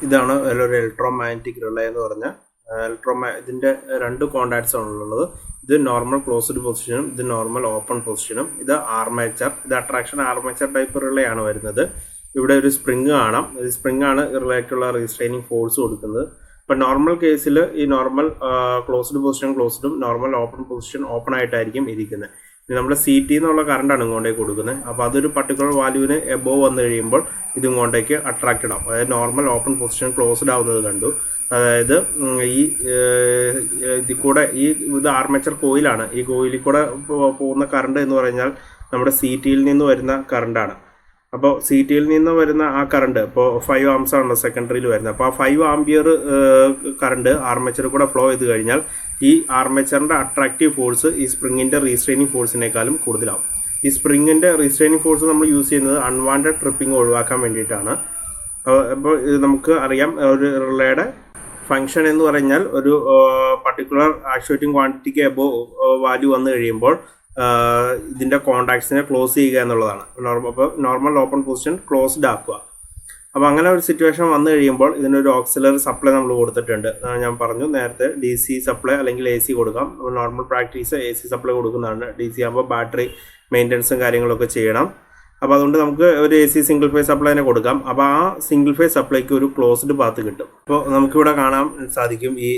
ഇതാണ് ഒരു electromagnetic relay എന്ന് പറഞ്ഞാൽ ഇതിൻ്റെ രണ്ട് കോണ്ടാക്ട്സ് ആണുള്ളത്. ഇത് നോർമൽ ക്ലോസ്ഡ് പൊസിഷനും ഇത് നോർമൽ ഓപ്പൺ പൊസിഷനും. ഇത് ആർമേച്ചർ, ഇത് അട്രാക്ഷൻ ആർമേച്ചർ ടൈപ്പ് റിലേ ആണ് വരുന്നത്. ഇവിടെ ഒരു സ്പ്രിങ് കാണാം. ഈ സ്പ്രിങ് ആണ് റിലേക്കുള്ള റീസ്ട്രെയിനിങ് ഫോഴ്സ് കൊടുക്കുന്നത്. ഇപ്പം നോർമൽ കേസിൽ ഈ നോർമൽ ക്ലോസ്ഡ് പൊസിഷൻ ക്ലോസ്ഡും നോർമൽ ഓപ്പൺ പൊസിഷൻ ഓപ്പൺ ആയിട്ടായിരിക്കും ഇരിക്കുന്നത്. നമ്മുടെ CT എന്നുള്ള കറണ്ടാണ് ഇങ്ങോട്ടേക്ക് കൊടുക്കുന്നത്. അപ്പോൾ അതൊരു പർട്ടിക്കുലർ വാല്യൂവിന് എബോവ് വന്നു കഴിയുമ്പോൾ ഇത് ഇങ്ങോട്ടേക്ക് അട്രാക്റ്റഡ് ആവും. അതായത് നോർമൽ ഓപ്പൺ പൊസിഷൻ ക്ലോസ്ഡ് ആവുന്നത് കണ്ടു. അതായത് ഈ ഇതിൽ കൂടെ ഇത് ആർമേച്ചർ കോയിലാണ്. ഈ കോയിലിൽ കൂടെ പോകുന്ന കറണ്ട് എന്ന് പറഞ്ഞാൽ നമ്മുടെ CTയിൽ നിന്ന് വരുന്ന കറണ്ടാണ്. അപ്പോൾ CTയിൽ നിന്ന് വരുന്ന ആ കറണ്ട് ഇപ്പോൾ 5 ആംസ് ആണ് സെക്കൻഡറിയിൽ വരുന്നത്. അപ്പോൾ ആ 5 ആംപിയർ കറണ്ട് ആർമേച്ചറിൽ കൂടെ ഫ്ലോ ചെയ്ത് കഴിഞ്ഞാൽ ഈ ആർമേച്ചറിൻ്റെ അട്രാക്റ്റീവ് ഫോഴ്സ് ഈ സ്പ്രിങ്ങിൻ്റെ റീസ്ട്രെയിനിങ് ഫോഴ്സിനേക്കാളും കൂടുതലാവും. ഈ സ്പ്രിങ്ങിൻ്റെ റീസ്ട്രെയിനിങ് ഫോഴ്സ് നമ്മൾ യൂസ് ചെയ്യുന്നത് അൺവാണ്ടഡ് ട്രിപ്പിംഗ് ഒഴിവാക്കാൻ വേണ്ടിയിട്ടാണ്. അപ്പോൾ ഇത് നമുക്ക് അറിയാം, ഒരു റിലേയുടെ ഫങ്ഷൻ എന്ന് പറഞ്ഞാൽ ഒരു പർട്ടിക്കുലർ ആക്ച്വേറ്റിംഗ് ക്വാണ്ടിറ്റിക്ക് എബോവ് വാല്യൂ വന്നു കഴിയുമ്പോൾ ഇതിൻ്റെ കോണ്ടാക്ട്സിനെ ക്ലോസ് ചെയ്യുക എന്നുള്ളതാണ്. അപ്പോൾ നോർമൽ ഓപ്പൺ പൊസിഷൻ ക്ലോസ്ഡ് ആക്കുക. അപ്പോൾ അങ്ങനെ ഒരു സിറ്റുവേഷൻ വന്നു കഴിയുമ്പോൾ ഇതിനൊരു ഓക്സിലറി സപ്ലൈ നമ്മൾ കൊടുത്തിട്ടുണ്ട്. ഞാൻ പറഞ്ഞു നേരത്തെ DC സപ്ലൈ അല്ലെങ്കിൽ AC കൊടുക്കാം. നോർമൽ പ്രാക്ടീസ് AC സപ്ലൈ കൊടുക്കുന്നതാണ്. DC ആകുമ്പോൾ ബാറ്ററി മെയിൻ്റനൻസും കാര്യങ്ങളൊക്കെ ചെയ്യണം. അപ്പോൾ അതുകൊണ്ട് നമുക്ക് ഒരു AC സിംഗിൾ ഫേസ് സപ്ലൈനെ കൊടുക്കാം. അപ്പോൾ ആ സിംഗിൾ ഫേസ് സപ്ലൈക്ക് ഒരു ക്ലോസ്ഡ് പാത്ത് കിട്ടും. അപ്പോൾ നമുക്കിവിടെ കാണാൻ സാധിക്കും ഈ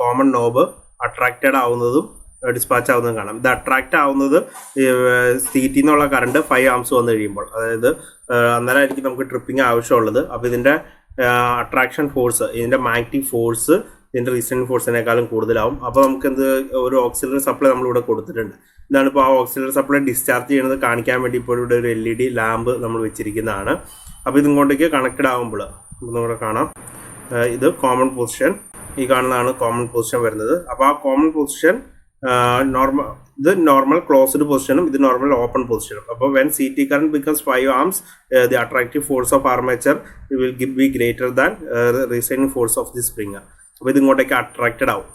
കോമൺ നോബ് അട്രാക്റ്റഡ് ആവുന്നതും ഡിസ്പാച്ച് ആവുന്നതും കാണാം. ഇത് അട്രാക്റ്റ് ആവുന്നത് CT എന്നുള്ള കറണ്ട് 5 ആംസ് വന്നു കഴിയുമ്പോൾ, അതായത് അന്നേരമായിരിക്കും നമുക്ക് ട്രിപ്പിംഗ് ആവശ്യമുള്ളത്. അപ്പോൾ ഇതിൻ്റെ അട്രാക്ഷൻ ഫോഴ്സ്, ഇതിൻ്റെ മാഗ്നറ്റിക് ഫോഴ്സ് ഇതിൻ്റെ റീസ്ട്രെയിനിങ് ഫോഴ്സിനേക്കാളും കൂടുതലാവും. അപ്പോൾ നമുക്ക് ഒരു ഓക്സിലറി സപ്ലൈ നമ്മളിവിടെ കൊടുത്തിട്ടുണ്ട്. ഇതാണ് ഇപ്പോൾ ആ ഓക്സിലറി സപ്ലൈ ഡിസ്ചാർജ് ചെയ്യുന്നത് കാണിക്കാൻ വേണ്ടി ഇപ്പോൾ ഇവിടെ ഒരു LED ലാമ്പ് നമ്മൾ വെച്ചിരിക്കുന്നതാണ്. അപ്പോൾ ഇതിങ്ങോട്ടേക്ക് കണക്റ്റഡ് ആകുമ്പോൾ നമുക്കിവിടെ കാണാം, ഇത് കോമൺ പൊസിഷൻ, ഈ കാണുന്നതാണ് കോമൺ പൊസിഷൻ വരുന്നത്. അപ്പോൾ ആ കോമൺ പൊസിഷൻ ഇത് നോർമൽ ക്ലോസ്ഡ് പൊസിഷനും ഇത് നോർമൽ ഓപ്പൺ പൊസിഷനും. അപ്പോൾ when CT current becomes 5 amps, the attractive force of armature will be greater than restraining force of the spring. അപ്പോൾ ഇത് ഇങ്ങോട്ടേക്ക് അട്രാക്റ്റഡ് ആവും,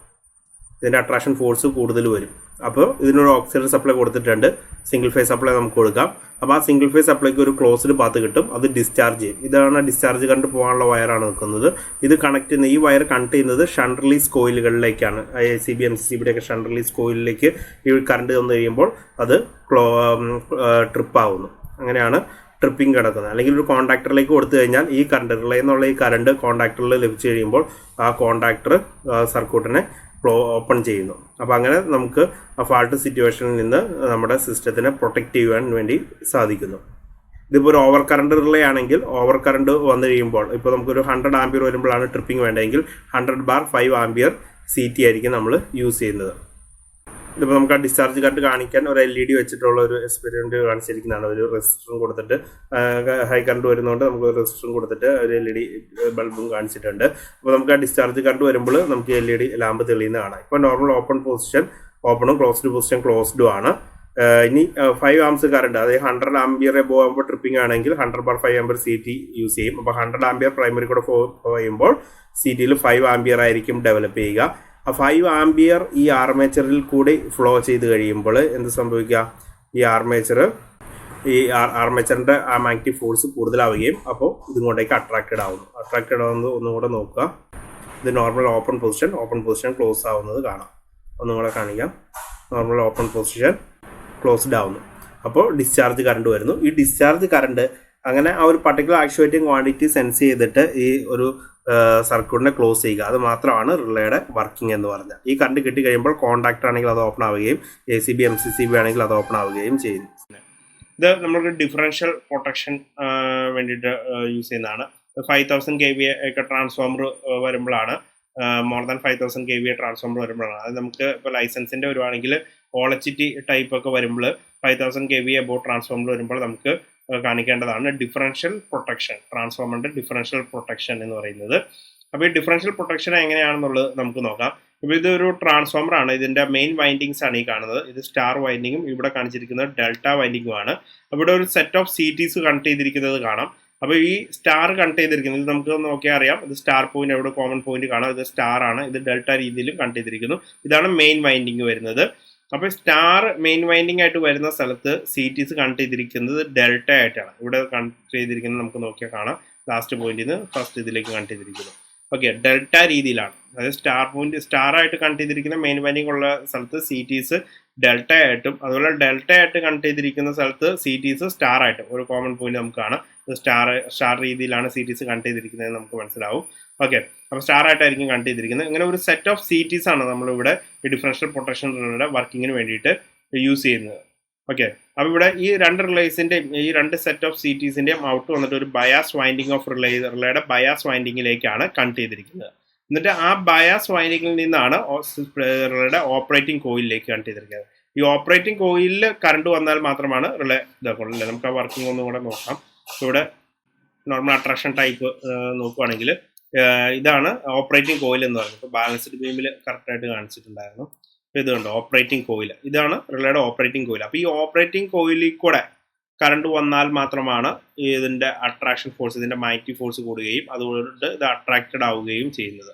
ഇതിൻ്റെ അട്രാക്ഷൻ ഫോഴ്സ് കൂടുതൽ വരും. അപ്പോൾ ഇതിനൊരു ഓക്സിലറി സപ്ലൈ കൊടുത്തിട്ടുണ്ട്. സിംഗിൾ ഫേസ് സപ്ലൈ നമുക്ക് കൊടുക്കാം. അപ്പോൾ ആ സിംഗിൾ ഫേസ് സപ്ലൈക്ക് ഒരു ക്ലോസ്ഡ് പാത്ത് കിട്ടും, അത് ഡിസ്ചാർജ് ചെയ്യും. ഇതാണ് ഡിസ്ചാർജ് കറണ്ട് പോകാനുള്ള വയറാണ് നിൽക്കുന്നത്. ഇത് കണക്ട് ചെയ്യുന്ന ഈ വയർ കണക്ട് ചെയ്യുന്നത് ഷണ്ട് റിലീസ് കോയിലുകളിലേക്കാണ്. ACB MCCB ഒക്കെ ഷണ്ട് റിലീസ് കോയിലിലേക്ക് ഈ കറണ്ട് വന്നു കഴിയുമ്പോൾ അത് ട്രിപ്പ് ആവുന്നു. അങ്ങനെയാണ് ട്രിപ്പിംഗ് കിടക്കുന്നത്. അല്ലെങ്കിൽ ഒരു കോണ്ടാക്ടറിലേക്ക് കൊടുത്തു കഴിഞ്ഞാൽ ഈ കറണ്ട് റിലേ എന്നുള്ള ഈ കറണ്ട് കോണ്ടാക്ടറിൽ ലഭിച്ചു കഴിയുമ്പോൾ ആ കോണ്ടാക്ടർ സർക്യൂട്ടിനെ ഓപ്പൺ ചെയ്യുന്നു. അപ്പോൾ അങ്ങനെ നമുക്ക് ആ ഫാൾട്ട് സിറ്റുവേഷനിൽ നിന്ന് നമ്മുടെ സിസ്റ്റത്തിനെ പ്രൊട്ടക്റ്റ് ചെയ്യുവാൻ വേണ്ടി സാധിക്കുന്നു. ഇതിപ്പോൾ ഒരു ഓവർ കറണ്ട് റിലേ ആണെങ്കിൽ ഓവർ കറണ്ട് വന്നു കഴിയുമ്പോൾ ഇപ്പോൾ നമുക്കൊരു 100 ആംപിയർ വരുമ്പോഴാണ് ട്രിപ്പിംഗ് വേണ്ടതെങ്കിൽ 100/5 ആംപിയർ CT ആയിരിക്കും നമ്മൾ യൂസ് ചെയ്യുന്നത്. ഇതിപ്പോൾ നമുക്ക് ആ ഡിസ്ചാർജ് കറണ്ട് കാണിക്കാൻ ഒരു LED വെച്ചിട്ടുള്ള ഒരു എക്സ്പെരിമെൻറ്റ് കാണിച്ചിരിക്കുന്നതാണ്. ഒരു റെസിസ്റ്ററും കൊടുത്തിട്ട് ഹൈ കറണ്ട് വരുന്നതുകൊണ്ട് നമുക്ക് റെസിസ്റ്ററും കൊടുത്തിട്ട് ഒരു LED ബൾബും കാണിച്ചിട്ടുണ്ട്. അപ്പോൾ നമുക്ക് ആ ഡിസ്ചാർജ് കറണ്ട് വരുമ്പോൾ നമുക്ക് LED ലാമ്പ് തെളിയുന്ന കാണാം. ഇപ്പോൾ നോർമൽ ഓപ്പൺ പൊസിഷൻ ഓപ്പണും ക്ലോസ്ഡ് പൊസിഷൻ ക്ലോസ്ഡും ആണ്. ഇനി 5 ആംസ് കറണ്ട്, അതായത് 100 ആംപിയർ എബോവ് ആകുമ്പോൾ ട്രിപ്പിംഗ് ആണെങ്കിൽ 100/5 ആംപിയർ CT യൂസ് ചെയ്യും. അപ്പോൾ 100 ആംപിയർ പ്രൈമറി കൂടെ ഫ്ലോ ചെയ്യുമ്പോൾ CTയിൽ 5 ആംപിയർ ആയിരിക്കും ഡെവലപ്പ് ചെയ്യുക. ആ 5 ആംപിയർ ഈ ആർമേച്ചറിൽ കൂടി ഫ്ലോ ചെയ്ത് കഴിയുമ്പോൾ എന്ത് സംഭവിക്കുക, ഈ ആർമേച്ചറിൻ്റെ ആ മാഗ്നറ്റിക് ഫോഴ്സ് കൂടുതലാവുകയും അപ്പോൾ ഇതിങ്ങോട്ടേക്ക് അട്രാക്റ്റഡ് ആവുന്നു. അട്രാക്റ്റഡ് ആവുന്നത് ഒന്നുകൂടെ നോക്കുക. ഇത് നോർമൽ ഓപ്പൺ പൊസിഷൻ ക്ലോസ് ആവുന്നത് കാണാം. ഒന്നുകൂടെ കാണിക്കാം. നോർമൽ ഓപ്പൺ പൊസിഷൻ ക്ലോസ്ഡ് ആവുന്നു. അപ്പോൾ ഡിസ്ചാർജ് കറണ്ട് വരുന്നു. ഈ ഡിസ്ചാർജ് കറണ്ട് അങ്ങനെ ആ ഒരു പർട്ടിക്കുലർ ആക്ച്വേറ്റിംഗ് ക്വാണ്ടിറ്റി സെൻസ് ചെയ്തിട്ട് ഈ ഒരു സർക്യൂട്ടിനെ ക്ലോസ് ചെയ്യുക. അത് മാത്രമാണ് റിലേയുടെ വർക്കിംഗ് എന്ന് പറഞ്ഞാൽ. ഈ കറണ്ട് കിട്ടി കഴിയുമ്പോൾ കോണ്ടാക്ടർ ആണെങ്കിൽ അത് ഓപ്പൺ ആവുകയും ACB MCCB ആണെങ്കിൽ അത് ഓപ്പൺ ആവുകയും ചെയ്യുന്നു. ഇത് നമ്മൾക്ക് ഡിഫറൻഷ്യൽ പ്രൊട്ടക്ഷൻ വേണ്ടിയിട്ട് യൂസ് ചെയ്യുന്നതാണ്. 5000 kVA ഒക്കെ ട്രാൻസ്ഫോമർ വരുമ്പോഴാണ്, മോർ ദാൻ 5000 kVA ട്രാൻസ്ഫോമർ വരുമ്പോഴാണ്. അത് നമുക്ക് ഇപ്പോൾ ലൈസൻസിൻ്റെ വരുവാണെങ്കിൽ OHT ടൈപ്പ് ഒക്കെ വരുമ്പോൾ 5000 kVA അബോവ് ട്രാൻസ്ഫോമർ വരുമ്പോൾ നമുക്ക് കാണിക്കേണ്ടതാണ് ഡിഫറൻഷ്യൽ പ്രൊട്ടക്ഷൻ, ട്രാൻസ്ഫോമറിൻ്റെ ഡിഫറൻഷ്യൽ പ്രൊട്ടക്ഷൻ എന്ന് പറയുന്നത്. അപ്പോൾ ഈ ഡിഫറൻഷ്യൽ പ്രൊട്ടക്ഷൻ എങ്ങനെയാണെന്നുള്ളത് നമുക്ക് നോക്കാം. ഇപ്പോൾ ഇതൊരു ട്രാൻസ്ഫോമർ ആണ്. ഇതിൻ്റെ മെയിൻ വൈൻഡിങ്സ് ആണ് ഈ കാണുന്നത്. ഇത് സ്റ്റാർ വൈൻഡിങ്ങും ഇവിടെ കാണിച്ചിരിക്കുന്നത് ഡെൽറ്റ വൈൻഡിങ്ങുമാണ്. ഇവിടെ ഒരു സെറ്റ് ഓഫ് CTs കണക്ട് ചെയ്തിരിക്കുന്നത് കാണാം. അപ്പോൾ ഈ സ്റ്റാർ കണക്ട് ചെയ്തിരിക്കുന്നത് നമുക്ക് നോക്കിയാൽ അറിയാം. ഇത് സ്റ്റാർ പോയിന്റ്, അവിടെ കോമൺ പോയിന്റ് കാണാം. ഇത് സ്റ്റാർ ആണ്. ഇത് ഡെൽറ്റ രീതിയിലും കണക്ട് ചെയ്തിരിക്കുന്നു. ഇതാണ് മെയിൻ വൈൻഡിങ് വരുന്നത്. അപ്പോൾ സ്റ്റാർ മെയിൻ വൈൻഡിങ് ആയിട്ട് വരുന്ന സ്ഥലത്ത് CTs കണക്ട് ചെയ്തിരിക്കുന്നത് ഡെൽറ്റ ആയിട്ടാണ്. ഇവിടെ കണക്ട് ചെയ്തിരിക്കുന്നത് നമുക്ക് നോക്കിയാൽ കാണാം. ലാസ്റ്റ് പോയിന്റിൽ നിന്ന് ഫസ്റ്റ് ഇതിലേക്ക് കണക്ട് ചെയ്തിരിക്കുന്നു. ഓക്കെ, ഡെൽറ്റ രീതിയിലാണ്, അതായത് സ്റ്റാർ ആയിട്ട് കണക്ട് ചെയ്തിരിക്കുന്ന മെയിൻ വൈൻഡിങ് ഉള്ള സ്ഥലത്ത് CTs ഡെൽറ്റ ആയിട്ടും, അതുപോലെ ഡെൽറ്റ ആയിട്ട് കണക്ട് ചെയ്തിരിക്കുന്ന സ്ഥലത്ത് CTs സ്റ്റാർ ആയിട്ടും ഒരു കോമൺ പോയിന്റ് നമുക്ക് കാണാം. സ്റ്റാർ രീതിയിലാണ് CTs കണക്ട് ചെയ്തിരിക്കുന്നത് നമുക്ക് മനസ്സിലാവും. ഓക്കെ, അപ്പോൾ സ്റ്റാർ ആയിട്ടായിരിക്കും കണക്ട് ചെയ്തിരിക്കുന്നത്. ഇങ്ങനെ ഒരു സെറ്റ് ഓഫ് CTs ആണ് നമ്മളിവിടെ ഈ ഡിഫറൻഷ്യൽ പൊട്ടൻഷ്യൽ റിലേയുടെ വർക്കിങ്ങിന് വേണ്ടിയിട്ട് യൂസ് ചെയ്യുന്നത്. ഓക്കെ, അപ്പോൾ ഇവിടെ ഈ രണ്ട് റിലേസിൻ്റെയും ഈ രണ്ട് സെറ്റ് ഓഫ് CTസിൻ്റെയും ഔട്ട് വന്നിട്ട് ഒരു ബയാസ് വൈൻഡിങ് ഓഫ് റിലേയുടെ ബയാസ് വൈൻഡിങ്ങിലേക്കാണ് കണക്ട് ചെയ്തിരിക്കുന്നത്. എന്നിട്ട് ആ ബയാസ് വൈൻഡിങ്ങിൽ നിന്നാണ് റിലേയുടെ ഓപ്പറേറ്റിംഗ് കോയിലിലേക്ക് കണക്ട് ചെയ്തിരിക്കുന്നത്. ഈ ഓപ്പറേറ്റിംഗ് കോയിലിൽ കറണ്ട് വന്നാൽ മാത്രമാണ് റിലേ ഇതാക്കുള്ളൂ. നമുക്ക് ആ വർക്കിംഗ് ഒന്നും കൂടെ നോക്കാം. ഇവിടെ നോർമൽ അട്രാക്ഷൻ ടൈപ്പ് നോക്കുവാണെങ്കിൽ ഇതാണ് ഓപ്പറേറ്റിംഗ് കോയിൽ എന്ന് പറയുന്നത്. ഇപ്പോൾ ബാലൻസ്ഡ് ബീമിൽ കറക്റ്റായിട്ട് കാണിച്ചിട്ടുണ്ടായിരുന്നു. ഇതുണ്ട് ഓപ്പറേറ്റിംഗ് കോയിൽ, ഇതാണ് റിലേയുടെ ഓപ്പറേറ്റിംഗ് കോയിൽ. അപ്പോൾ ഈ ഓപ്പറേറ്റിംഗ് കോയിലിൽ കൂടെ കറണ്ട് വന്നാൽ മാത്രമാണ് ഇതിൻ്റെ അട്രാക്ഷൻ ഫോഴ്സ്, ഇതിൻ്റെ മാഗ്നറ്റിക് ഫോഴ്സ് കൂടുകയും അതുകൊണ്ട് ഇത് അട്രാക്റ്റഡ് ആവുകയും ചെയ്യുന്നത്.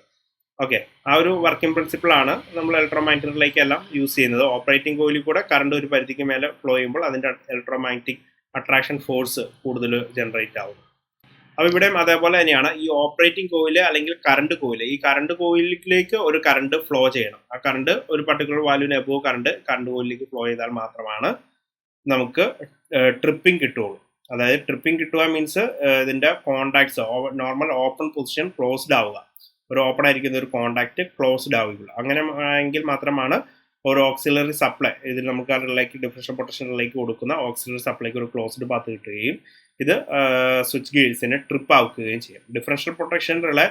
ഓക്കെ, ആ ഒരു വർക്കിംഗ് പ്രിൻസിപ്പിളാണ് നമ്മൾ ഇലക്ട്രോമാഗ്നറ്റിലേക്കെല്ലാം യൂസ് ചെയ്യുന്നത്. ഓപ്പറേറ്റിംഗ് കോയിലിൽ കൂടെ കറണ്ട് ഒരു പരിധിക്ക് മേലെ ഫ്ലോ ചെയ്യുമ്പോൾ അതിൻ്റെ ഇലക്ട്രോമാഗ്നറ്റിക് അട്രാക്ഷൻ ഫോഴ്സ് കൂടുതൽ ജനറേറ്റ് ആവും. അപ്പോൾ ഇവിടെയും അതേപോലെ തന്നെയാണ്. ഈ ഓപ്പറേറ്റിംഗ് കോയിൽ അല്ലെങ്കിൽ കറണ്ട് കോയിൽ, ഈ കറണ്ട് കോയിലിലേക്ക് ഒരു കറണ്ട് ഫ്ലോ ചെയ്യണം. ആ കറണ്ട് ഒരു പർട്ടിക്കുലർ വാല്യൂവിന് എബോവ് കറണ്ട് കോയിലിലേക്ക് ഫ്ലോ ചെയ്താൽ മാത്രമാണ് നമുക്ക് ട്രിപ്പിംഗ് കിട്ടുള്ളൂ. അതായത് ട്രിപ്പിംഗ് കിട്ടുക മീൻസ് ഇതിൻ്റെ contacts normal open position closed ആവുക, ഒരു ഓപ്പൺ ആയിരിക്കുന്ന ഒരു കോണ്ടാക്ട് ക്ലോസ്ഡ് ആവുകയുള്ളൂ. അങ്ങനെ എങ്കിൽ മാത്രമാണ് ഒരു ഓക്സിലറി സപ്ലൈ ഇതിൽ നമുക്ക് അതിലേക്ക് ഡിഫറൻഷ്യൽ പൊട്ടൻഷ്യലിലേക്ക് കൊടുക്കുന്ന ഓക്സിലറി സപ്ലൈക്ക് ഒരു ക്ലോസ്ഡ് പാത്ത് കിട്ടുകയും ഇത് സ്വിച്ച് ഗേഴ്സിനെ ട്രിപ്പ് ആക്കുകയും ചെയ്യും. ഡിഫറൻഷ്യൽ പൊട്ടൻഷ്യലിലെ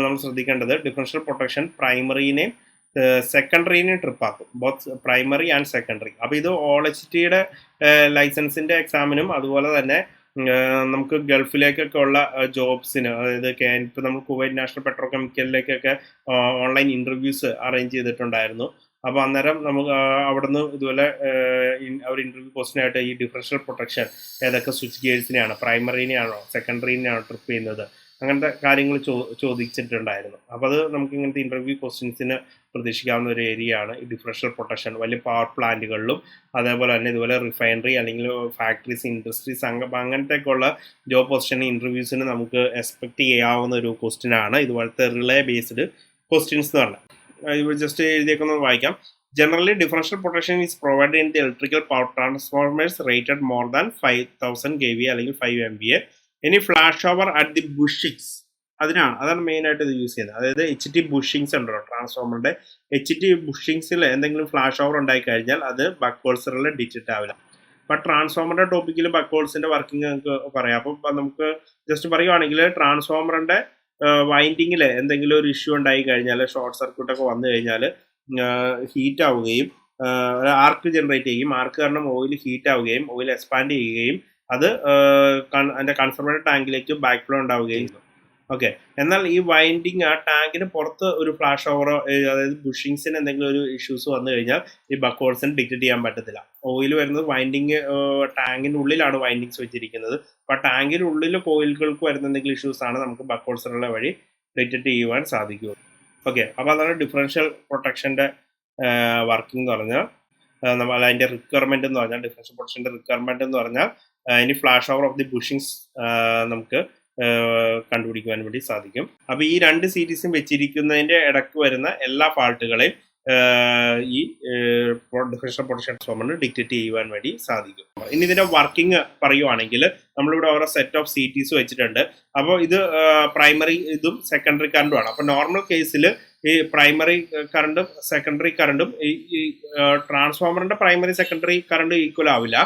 നമ്മൾ ശ്രദ്ധിക്കേണ്ടത് ഡിഫറൻഷ്യൽ പൊട്ടൻഷ്യൽ പ്രൈമറിനെയും സെക്കൻഡറിനെയും ട്രിപ്പ് ആക്കും, ബോത്ത് പ്രൈമറി ആൻഡ് സെക്കൻഡറി. അപ്പോൾ ഇത് OHTയുടെ ലൈസൻസിൻ്റെ എക്സാമിനും അതുപോലെ തന്നെ നമുക്ക് ഗൾഫിലേക്കൊക്കെ ഉള്ള ജോബ്സിന്, അതായത് ഇപ്പോൾ നമ്മൾ കുവൈറ്റ് നാഷണൽ പെട്രോ കെമിക്കലിലേക്കൊക്കെ ഓൺലൈൻ ഇൻ്റർവ്യൂസ് അറേഞ്ച് ചെയ്തിട്ടുണ്ടായിരുന്നു. അപ്പോൾ അന്നേരം നമുക്ക് അവിടുന്ന് ഇതുപോലെ ഒരു ഇൻ്റർവ്യൂ ക്വസ്റ്റ്യനായിട്ട് ഈ ഡിഫറൻഷ്യൽ പ്രൊട്ടക്ഷൻ ഏതൊക്കെ സ്വിച്ച് ഗേഴ്സിനെയാണ്, പ്രൈമറിനെയാണോ സെക്കൻഡറിനെയാണോ ട്രിപ്പ് ചെയ്യുന്നത്, അങ്ങനത്തെ കാര്യങ്ങൾ ചോദിച്ചിട്ടുണ്ടായിരുന്നു. അപ്പോൾ അത് നമുക്ക് ഇങ്ങനത്തെ ഇൻ്റർവ്യൂ ക്വസ്റ്റ്യൻസിന് പ്രതീക്ഷിക്കാവുന്ന ഒരു ഏരിയ ആണ് ഈ ഡിഫറൻഷ്യൽ പ്രൊട്ടക്ഷൻ. വലിയ പവർ പ്ലാന്റുകളിലും അതേപോലെ തന്നെ ഇതുപോലെ റിഫൈനറി അല്ലെങ്കിൽ ഫാക്ടറീസ്, ഇൻഡസ്ട്രീസ് അങ്ങനത്തെയൊക്കെ ഉള്ള ജോബ് പൊസിഷൻ ഇൻ്റർവ്യൂസിന് നമുക്ക് എക്സ്പെക്ട് ചെയ്യാവുന്ന ഒരു ക്വസ്റ്റ്യനാണ് ഇതുപോലത്തെ റിലേ ബേസ്ഡ് ക്വസ്റ്റ്യൻസ് എന്ന് പറഞ്ഞാൽ. ഇവിടെ ജസ്റ്റ് എഴുതിയേക്കുന്നത് വായിക്കാം. Generally, differential protection is provided in the electrical power transformers rated more than 5000 kVA അല്ലെങ്കിൽ 5 MVA. Any flashover at the bushings, അതാണ് മെയിനായിട്ട് ഇത് യൂസ് ചെയ്യുന്നത്. അതായത് HT ബുഷിങ്സ് ഉണ്ടല്ലോ ട്രാൻസ്ഫോമറിൻ്റെ, HT ബുഷിങ്സിൽ എന്തെങ്കിലും ഫ്ലാഷ് ഓവർ ഉണ്ടായി കഴിഞ്ഞാൽ അത് ബക്ക് ഹോൾസ്റ്ററിൽ ഡിറ്റക്റ്റ് ആവില്ല. അപ്പം ട്രാൻസ്ഫോമറിൻ്റെ ടോപ്പിക്കിൽ ബക്ക് ഹോൾസിൻ്റെ വർക്കിംഗ് നമുക്ക് പറയാം. അപ്പം നമുക്ക് ജസ്റ്റ് പറയുവാണെങ്കിൽ ട്രാൻസ്ഫോമറിൻ്റെ വൈൻഡിങ്ങിൽ എന്തെങ്കിലും ഒരു ഇഷ്യൂ ഉണ്ടായി കഴിഞ്ഞാൽ, ഷോർട്ട് സർക്യൂട്ടൊക്കെ വന്നു കഴിഞ്ഞാൽ ഹീറ്റ് ആവുകയും ആർക്ക് ജനറേറ്റ് ചെയ്യും, ആർക്ക് കാരണം ഓയിൽ ഹീറ്റ് ആവുകയും ഓയിൽ എക്സ്പാൻഡ് ചെയ്യുകയും അത് അതിൻ്റെ കൺസർവേറ്റർ ടാങ്കിലേക്ക് ബാക്ക് ഫ്ലോ ഉണ്ടാവുകയും ചെയ്യും. ഓക്കെ, എന്നാൽ ഈ വൈൻഡിങ് ആ ടാങ്കിന് പുറത്ത് ഒരു ഫ്ലാഷ് ഓവറോ അതായത് ബുഷിങ്സിന് എന്തെങ്കിലും ഒരു ഇഷ്യൂസ് വന്നു കഴിഞ്ഞാൽ ഈ ബക്ക് ഹോൾസിന് ഡിറ്റക്ട് ചെയ്യാൻ പറ്റത്തില്ല. ഓയിൽ വരുന്നത് വൈൻഡിങ് ടാങ്കിൻ്റെ ഉള്ളിലാണ് വൈൻഡിങ്സ് വെച്ചിരിക്കുന്നത്. അപ്പോൾ ടാങ്കിൻ്റെ ഉള്ളിൽ കോയിലുകൾക്ക് വരുന്ന എന്തെങ്കിലും ഇഷ്യൂസാണ് നമുക്ക് ബക്ക് ഹോൾസ്റ്ററുടെ വഴി ഡിറ്റക്ട് ചെയ്യുവാൻ സാധിക്കുക. ഓക്കെ, അപ്പോൾ അതാണ് ഡിഫറൻഷ്യൽ പ്രൊട്ടക്ഷൻ്റെ വർക്കിംഗ് എന്ന് പറഞ്ഞാൽ. നമ്മൾ അതിൻ്റെ റിക്വയർമെൻറ്റ് എന്ന് പറഞ്ഞാൽ ഡിഫറൻഷ്യൽ പ്രൊട്ടക്ഷൻ്റെ റിക്വയർമെൻറ്റ് എന്ന് പറഞ്ഞാൽ ഇനി ഫ്ലാഷ് ഓവർ ഓഫ് ദി ബുഷിങ്സ് നമുക്ക് കണ്ടുപിടിക്കുവാൻ വേണ്ടി സാധിക്കും. അപ്പോൾ ഈ രണ്ട് സീരീസും വെച്ചിരിക്കുന്നതിൻ്റെ ഇടയ്ക്ക് വരുന്ന എല്ലാ ഫാൾട്ടുകളെയും ഈ ഡിഫറൻഷ്യൽ പൊട്ടൻഷ്യൽ ട്രാൻസ്ഫോമറിന് ഡിറ്റക്ട് ചെയ്യുവാൻ വേണ്ടി സാധിക്കും. ഇനി ഇതിൻ്റെ വർക്കിംഗ് പറയുവാണെങ്കിൽ നമ്മളിവിടെ ഓരോ സെറ്റ് ഓഫ് CTs വെച്ചിട്ടുണ്ട്. അപ്പോൾ ഇത് പ്രൈമറി ഇതും സെക്കൻഡറി കറണ്ടുമാണ്. അപ്പോൾ നോർമൽ കേസിൽ ഈ പ്രൈമറി കറണ്ടും സെക്കൻഡറി കറണ്ടും ഈ ട്രാൻസ്ഫോമറിൻ്റെ പ്രൈമറി സെക്കൻഡറി കറണ്ട് ഈക്വൽ ആവില്ല.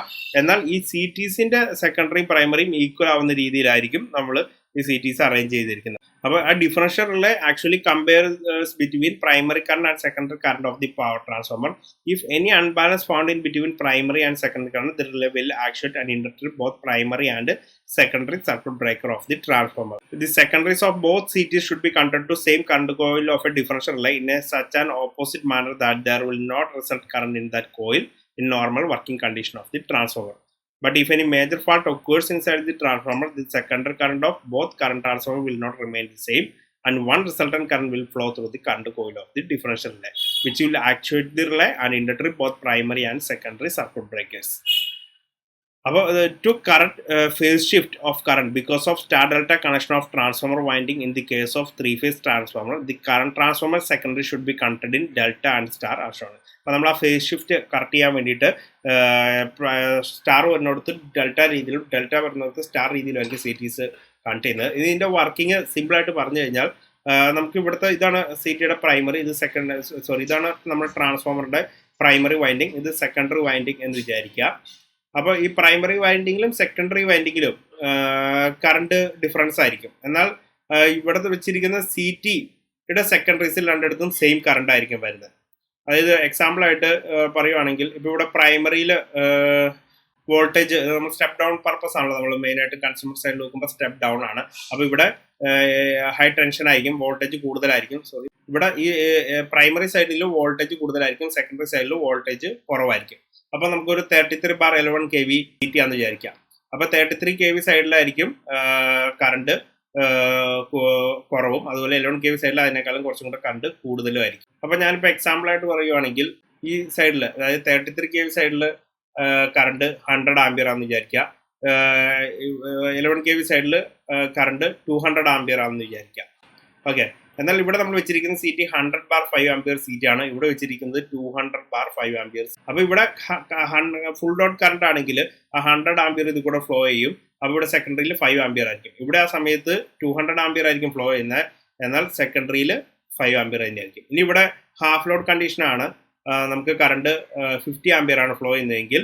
എന്നാൽ ഈ CTസിൻ്റെ സെക്കൻഡറിയും പ്രൈമറിയും ഈക്വൽ ആവുന്ന രീതിയിലായിരിക്കും നമ്മൾ ഈ CTs അറേഞ്ച് ചെയ്തിരിക്കുന്നത്. അപ്പോൾ ആ differential relay actually compares between primary current and secondary current of the power transformer. If any unbalance found in between primary and secondary current, the relay will actuate and interrupt both primary and secondary circuit breaker of the transformer. The secondaries of both CTs should be connected to same current coil of a differential relay in a such an opposite manner that there will not result current in that coil in normal working condition of the transformer. But if any major fault occurs inside the transformer, the secondary current of both current transformer will not remain the same, and one resultant current will flow through the current coil of the differential relay, which will actuate the relay and interrupt both primary and secondary circuit breakers. അപ്പോൾ to correct phase shift of current because of star delta connection of transformer winding in the case of 3-phase transformer the current transformer secondary should be connected in delta and star ആഷോണ്. അപ്പോൾ നമ്മൾ ആ phase shift correct ചെയ്യാൻ വേണ്ടിയിട്ട് star വരുന്നിടത്ത് delta രീതിയിലും delta വരുന്നിടത്ത് star രീതിയിലായിരിക്കും CTs കണക്ട് ചെയ്യുന്നത്. ഇതിൻ്റെ വർക്കിംഗ് സിമ്പിളായിട്ട് പറഞ്ഞു കഴിഞ്ഞാൽ നമുക്ക് ഇവിടുത്തെ ഇതാണ് CTയുടെ പ്രൈമറി, ഇത് ഇതാണ് നമ്മുടെ ട്രാൻസ്ഫോമറിൻ്റെ പ്രൈമറി വൈൻഡിങ്, ഇത് സെക്കൻഡറി വൈൻഡിങ് എന്ന് വിചാരിക്കുക. അപ്പോൾ ഈ പ്രൈമറി വൈൻഡിങ്ങിലും സെക്കൻഡറി വൈൻഡിങ്ങിലും കറണ്ട് ഡിഫറൻസ് ആയിരിക്കും. എന്നാൽ ഇവിടെ വെച്ചിരിക്കുന്ന CTയുടെ സെക്കൻഡറീസിൽ രണ്ടിടത്തും സെയിം കറണ്ട് ആയിരിക്കും വരുന്നത്. അതായത് എക്സാമ്പിളായിട്ട് പറയുവാണെങ്കിൽ ഇപ്പോൾ ഇവിടെ പ്രൈമറിയിൽ വോൾട്ടേജ് നമ്മൾ സ്റ്റെപ്പ് ഡൗൺ പർപ്പസ് ആണല്ലോ, നമ്മൾ മെയിനായിട്ട് കൺസ്യൂമർ സൈഡിൽ നോക്കുമ്പോൾ സ്റ്റെപ്പ് ഡൗൺ ആണ്. അപ്പോൾ ഇവിടെ ഹൈ ടെൻഷൻ ആയിരിക്കും, വോൾട്ടേജ് കൂടുതലായിരിക്കും. ഇവിടെ ഈ പ്രൈമറി സൈഡിൽ വോൾട്ടേജ് കൂടുതലായിരിക്കും, സെക്കൻഡറി സൈഡിൽ വോൾട്ടേജ് കുറവായിരിക്കും. അപ്പോൾ നമുക്കൊരു 33/11 kV CT ആണെന്ന് വിചാരിക്കാം. അപ്പോൾ 33 kV സൈഡിലായിരിക്കും കറണ്ട് കുറവും, അതുപോലെ 11 kV സൈഡിൽ അതിനേക്കാളും കുറച്ചും കൂടെ കറണ്ട് കൂടുതലും ആയിരിക്കും. അപ്പോൾ ഞാനിപ്പോൾ എക്സാമ്പിളായിട്ട് പറയുവാണെങ്കിൽ ഈ സൈഡിൽ, അതായത് 33 kV സൈഡിൽ കറണ്ട് 100 ആംപിയർ ആണെന്ന് വിചാരിക്കുക, 11 kV സൈഡിൽ കറണ്ട് 200 ആംപിയർ ആണെന്ന് വിചാരിക്കുക. ഓക്കെ, എന്നാൽ ഇവിടെ നമ്മൾ വെച്ചിരിക്കുന്ന CT 100/5 ആംപിയർ CT ആണ്, ഇവിടെ വെച്ചിരിക്കുന്നത് 200/5 ആംപിയർ. അപ്പോൾ ഇവിടെ ഫുൾ ഡോട്ട് കറണ്ട് ആണെങ്കിൽ ആ 100 ആംപിയർ ഇത് കൂടെ ഫ്ലോ ചെയ്യും. അപ്പോൾ ഇവിടെ സെക്കൻഡറിയിൽ 5 ആംപിയർ ആയിരിക്കും. ഇവിടെ ആ സമയത്ത് 200 ആംപിയർ ആയിരിക്കും ഫ്ലോ ചെയ്യുന്നത്, എന്നാൽ സെക്കൻഡറിയിൽ 5 ആംപിയർ തന്നെയായിരിക്കും. ഇനി ഇവിടെ ഹാഫ് ലോഡ് കണ്ടീഷനാണ്, നമുക്ക് കറണ്ട് 50 ആംപിയർ ആണ് ഫ്ലോ ചെയ്യുന്നതെങ്കിൽ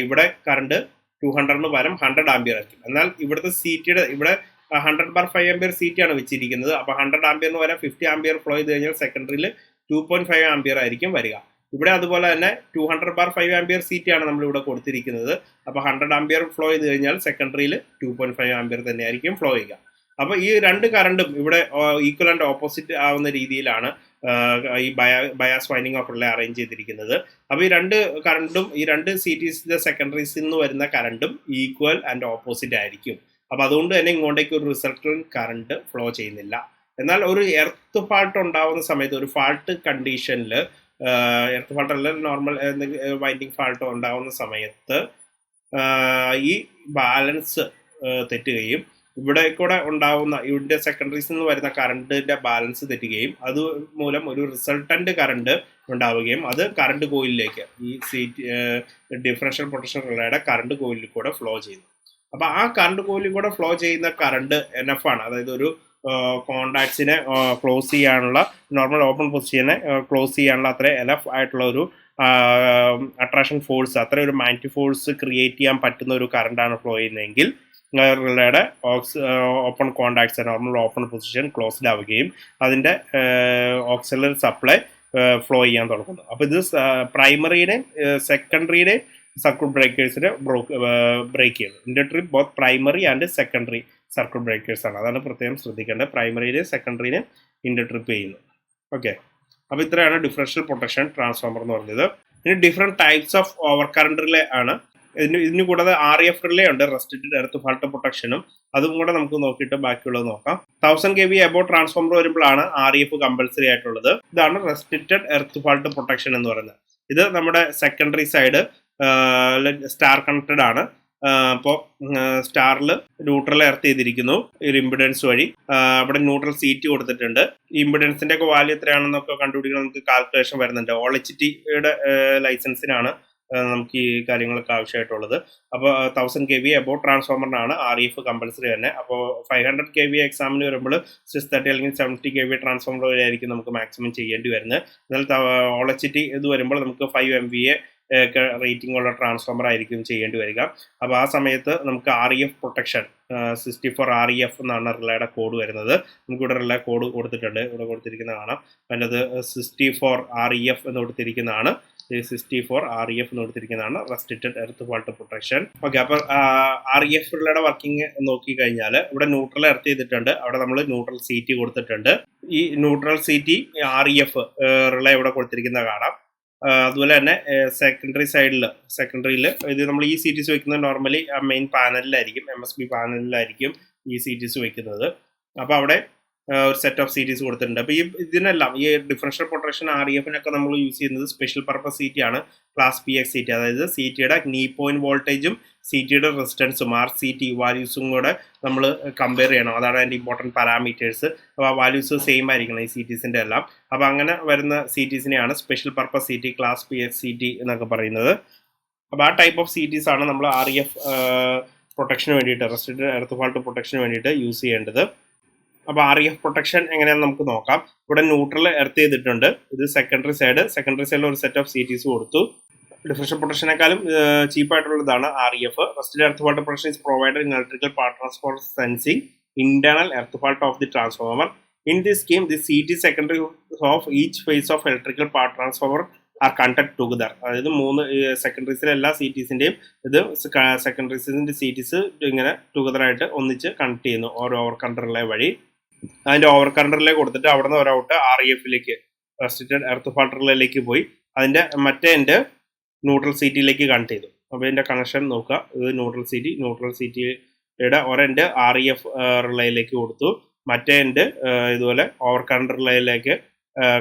ഇവിടെ കറണ്ട് 200 പകരം 100 ആംപിയർ ആയിരിക്കും. എന്നാൽ ഇവിടുത്തെ CTയുടെ ഇവിടെ 100/5 ആംപിയർ CT ആണ് വെച്ചിരിക്കുന്നത്. അപ്പോൾ 100 ആംപിയറിന് പകരം 50 ആംപിയർ ഫ്ലോ ചെയ്ത് കഴിഞ്ഞാൽ സെക്കൻഡറിയിൽ 2.5 ആംപിയർ ആയിരിക്കും വരിക. ഇവിടെ അതുപോലെ തന്നെ 200/5 ആംപിയർ CT ആണ് നമ്മളിവിടെ കൊടുത്തിരിക്കുന്നത്. അപ്പോൾ 100 ആംപിയർ ഫ്ലോ ചെയ്ത് കഴിഞ്ഞാൽ സെക്കൻഡറിയിൽ 2.5 ആംപിയർ തന്നെയായിരിക്കും ഫ്ലോ ചെയ്യുക. അപ്പോൾ ഈ രണ്ട് കറണ്ടും ഇവിടെ ഈക്വൽ ആൻഡ് ഓപ്പോസിറ്റ് ആവുന്ന രീതിയിലാണ് ഈ bias winding of relay arrange ചെയ്തിരിക്കുന്നത്. അപ്പോൾ ഈ രണ്ട് കറണ്ടും, ഈ രണ്ട് CTസിന്റെ സെക്കൻഡറീസിൽ നിന്ന് വരുന്ന കറണ്ടും ഈക്വൽ ആൻഡ് ഓപ്പോസിറ്റ് ആയിരിക്കും. അപ്പോൾ അതുകൊണ്ട് തന്നെ ഇങ്ങോട്ടേക്ക് ഒരു റിസൾട്ടന്റ് കറണ്ട് ഫ്ലോ ചെയ്യുന്നില്ല. എന്നാൽ ഒരു എർത്ത് ഫാൾട്ട് ഉണ്ടാവുന്ന സമയത്ത്, ഒരു ഫാൾട്ട് കണ്ടീഷനിൽ, എർത്ത് ഫാൾട്ട് അല്ല നോർമൽ വൈൻഡിങ് ഫാൾട്ട് ഉണ്ടാവുന്ന സമയത്ത് ഈ ബാലൻസ് തെറ്റുകയും ഇവിടെ കൂടെ ഉണ്ടാവുന്ന ഇതിൻ്റെ സെക്കൻഡറീസിൽ നിന്ന് വരുന്ന കറണ്ടിൻ്റെ ബാലൻസ് തെറ്റുകയും അതുമൂലം ഒരു റിസൾട്ടന്റ് കറണ്ട് ഉണ്ടാവുകയും അത് കറണ്ട് കോയിലിലേക്ക്, ഈ ഡിഫറൻഷ്യൽ പൊട്ടൻഷ്യൽ റിലേയുടെ കറണ്ട് കോയിലിൽ കൂടെ ഫ്ലോ ചെയ്യുന്നു. അപ്പോൾ ആ കറണ്ട് കോയിലിൽ കൂടെ ഫ്ലോ ചെയ്യുന്ന കറണ്ട് NF ആണ്. അതായത് ഒരു കോണ്ടാക്ട്സിനെ ക്ലോസ് ചെയ്യാനുള്ള, നോർമൽ ഓപ്പൺ പൊസിഷനെ ക്ലോസ് ചെയ്യാനുള്ള അത്ര NF ആയിട്ടുള്ള ഒരു അട്രാക്ഷൻ ഫോഴ്സ്, അത്ര ഒരു മാഗ്നറ്റിക് ഫോഴ്സ് ക്രിയേറ്റ് ചെയ്യാൻ പറ്റുന്ന ഒരു കറണ്ടാണ് ഫ്ലോ ചെയ്യുന്നതെങ്കിൽ റിലേയുടെ open contacts normal open position closed ആവുകയും അതിൻ്റെ ഓക്സിലറി സപ്ലൈ ഫ്ലോ ചെയ്യാൻ തുടങ്ങുന്നു. അപ്പോൾ ഇത് പ്രൈമറിയുടെയും സെക്കൻഡറിയുടെയും സർക്യൂട്ട് ബ്രേക്കേഴ്സിനെ ബ്രേക്ക് ചെയ്യുന്നു. ഇൻഡക്ടറി both primary and secondary circuit breakers ആണ്, അതാണ് പ്രത്യേകം ശ്രദ്ധിക്കേണ്ടത്. പ്രൈമറിയിലെയും സെക്കൻഡറിയിലെയും ഇൻഡക്ടറിപ്പ് ചെയ്യുന്നു. ഓക്കെ, അപ്പോൾ ഇത്രയാണ് ഡിഫറൻഷ്യൽ പൊട്ടൻഷ്യൽ ട്രാൻസ്ഫോമർ എന്ന് പറഞ്ഞത്. ഇനി different types of over current relay ആണ്. ഇതിന് കൂടാതെ RF റിലേ ഉണ്ട്, റെസ്ട്രിക്റ്റഡ് എർത്ത് ഫാൾട്ട് പ്രൊട്ടക്ഷനും. അതും കൂടെ നമുക്ക് നോക്കിയിട്ട് ബാക്കിയുള്ളത് നോക്കാം. 1000 kV എബോവ് ട്രാൻസ്ഫോമർ വരുമ്പോഴാണ് RF കമ്പൽസറി ആയിട്ടുള്ളത്. ഇതാണ് റെസ്ട്രിക്റ്റഡ് എർത്ത് ഫാൾട്ട് പ്രൊട്ടക്ഷൻ എന്ന് പറയുന്നത്. ഇത് നമ്മുടെ സെക്കൻഡറി സൈഡ് സ്റ്റാർ കണക്റ്റഡ് ആണ്. അപ്പോൾ സ്റ്റാറിൽ ന്യൂട്രൽ എർത്ത് ചെയ്തിരിക്കുന്നു ഒരു ഇമ്പിഡൻസ് വഴി. അവിടെ ന്യൂട്രൽ CT കൊടുത്തിട്ടുണ്ട്. ഈ ഇമ്പിഡൻസിന്റെ ഒക്കെ വാല്യൂ എത്രയാണെന്നൊക്കെ കണ്ടുപിടിക്കണം, നമുക്ക് കാൽക്കുലേഷൻ വരുന്നുണ്ട്. OHTയുടെ ലൈസൻസിനാണ് നമുക്ക് ഈ കാര്യങ്ങളൊക്കെ ആവശ്യമായിട്ടുള്ളത്. അപ്പോൾ 1000 kV എബോവ് ട്രാൻസ്ഫോമറിനാണ് RF കമ്പൽസറി തന്നെ. അപ്പോൾ 500 kV എക്സാമിന് വരുമ്പോൾ 630 അല്ലെങ്കിൽ 70 kV ട്രാൻസ്ഫോമർ വരെയായിരിക്കും നമുക്ക് മാക്സിമം ചെയ്യേണ്ടി വരുന്നത്. എന്നാൽ OHT ഇത് വരുമ്പോൾ നമുക്ക് 5 MVA ഒക്കെ റേറ്റിംഗ് ഉള്ള ട്രാൻസ്ഫോമർ ആയിരിക്കും ചെയ്യേണ്ടി വരിക. അപ്പോൾ ആ സമയത്ത് നമുക്ക് RF പ്രൊട്ടക്ഷൻ 64 RF എന്നാണ് റിലേയുടെ കോഡ് വരുന്നത്. നമുക്കിവിടെ റിലേ കോഡ് കൊടുത്തിട്ടുണ്ട്, ഇവിടെ കൊടുത്തിരിക്കുന്ന കാണാം. അതിൻ്റെ 64 RF എന്ന് കൊടുത്തിരിക്കുന്നതാണ്. 64 RF എന്ന് കൊടുത്തിരിക്കുന്നതാണ് restricted earth fault protection. Okay, അപ്പോൾ RF റിലേയുടെ വർക്കിംഗ് നോക്കി കഴിഞ്ഞാൽ ഇവിടെ ന്യൂട്രൽ എർത്ത് ചെയ്തിട്ടുണ്ട്, അവിടെ നമ്മൾ ന്യൂട്രൽ CT കൊടുത്തിട്ടുണ്ട്. ഈ ന്യൂട്രൽ CT RF റിലേ ഇവിടെ കൊടുത്തിരിക്കുന്നത് കാണാം. അതുപോലെ തന്നെ സെക്കൻഡറിയിൽ ഇത് നമ്മൾ ഈ CTs വെക്കുന്നത് നോർമലി മെയിൻ പാനലിലായിരിക്കും, MSB പാനലിലായിരിക്കും ഈ CTs വെക്കുന്നത്. അപ്പോൾ അവിടെ ഒരു സെറ്റ് ഓഫ് CTs കൊടുത്തിട്ടുണ്ട്. അപ്പോൾ ഇതിനെല്ലാം ഈ ഡിഫറൻഷ്യൽ പൊട്ടൻഷ്യൽ REFനൊക്കെ നമ്മൾ യൂസ് ചെയ്യുന്നത് സ്പെഷ്യൽ പർപ്പസ് CT ആണ്, ക്ലാസ് PX CT. അതായത് CTയുടെ നീ പോയിന്റ് വോൾട്ടേജും CTയുടെ റെസിസ്റ്റൻസും RCT വാല്യൂസും കൂടെ നമ്മൾ കമ്പയർ ചെയ്യണം. അതാണ് അതിൻ്റെ ഇമ്പോർട്ടൻറ്റ് പാരാമീറ്റേഴ്സ്. അപ്പോൾ ആ വാല്യൂസ് സെയിം ആയിരിക്കണം ഈ CTസിൻ്റെ എല്ലാം. അപ്പോൾ അങ്ങനെ വരുന്ന CTസിനെയാണ് special purpose CT, class PX CT എന്നൊക്കെ പറയുന്നത്. അപ്പോൾ ആ ടൈപ്പ് ഓഫ് CTs ആണ് നമ്മൾ REF പ്രൊട്ടക്ഷന് വേണ്ടിയിട്ട്, റെസ്ട്രിക്റ്റഡ് എർത്ത് ഫാൾട്ട് പ്രൊട്ടക്ഷന് വേണ്ടിയിട്ട് യൂസ് ചെയ്യേണ്ടത്. അപ്പോൾ REF പ്രൊട്ടക്ഷൻ എങ്ങനെയാണെന്ന് നമുക്ക് നോക്കാം. ഇവിടെ ന്യൂട്രൽ എർത്ത് ചെയ്തിട്ടുണ്ട്. ഇത് സെക്കൻഡറി സൈഡിൽ ഒരു സെറ്റ് ഓഫ് CTs കൊടുത്തു. ഡിഫറൻഷ്യൽ പ്രൊട്ടക്ഷനേക്കാളും ചീപ്പായിട്ടുള്ളതാണ് REF. Restricted earth fault protection is provided in electrical power transformer sensing internal earth fault of the transformer. In this scheme the CT secondary of each phase of electrical power transformer are conduct together. അതായത് 3 സെക്കൻഡറീസിലെ എല്ലാ CTസിൻ്റെയും ഇത് സെക്കൻഡറീസിൻ്റെ CTs ഇങ്ങനെ ടുഗദറായിട്ട് ഒന്നിച്ച് connect ചെയ്യുന്നു ഓരോ over current relay വഴി. അതിൻ്റെ over current relay കൊടുത്തിട്ട് അവിടെ നിന്ന് ഒരൗട്ട് REFലേക്ക്, റെസ്ട്രിക്റ്റഡ് എർത്ത് ഫാൾട്ട് റിലേയിലേക്ക് പോയി അതിൻ്റെ മറ്റേ എൻ്റെ ന്യൂട്രൽ CTയിലേക്ക് കണക്ട് ചെയ്തു. അപ്പോൾ ഇതിൻ്റെ കണക്ഷൻ നോക്കുക. ഇത് ന്യൂട്രൽ CTയുടെ ഒരെൻ്റെ REF റിലേയിലേക്ക് കൊടുത്തു, മറ്റേ എൻ്റെ ഇതുപോലെ ഓവർ കറണ്ട് റിലേയിലേക്ക്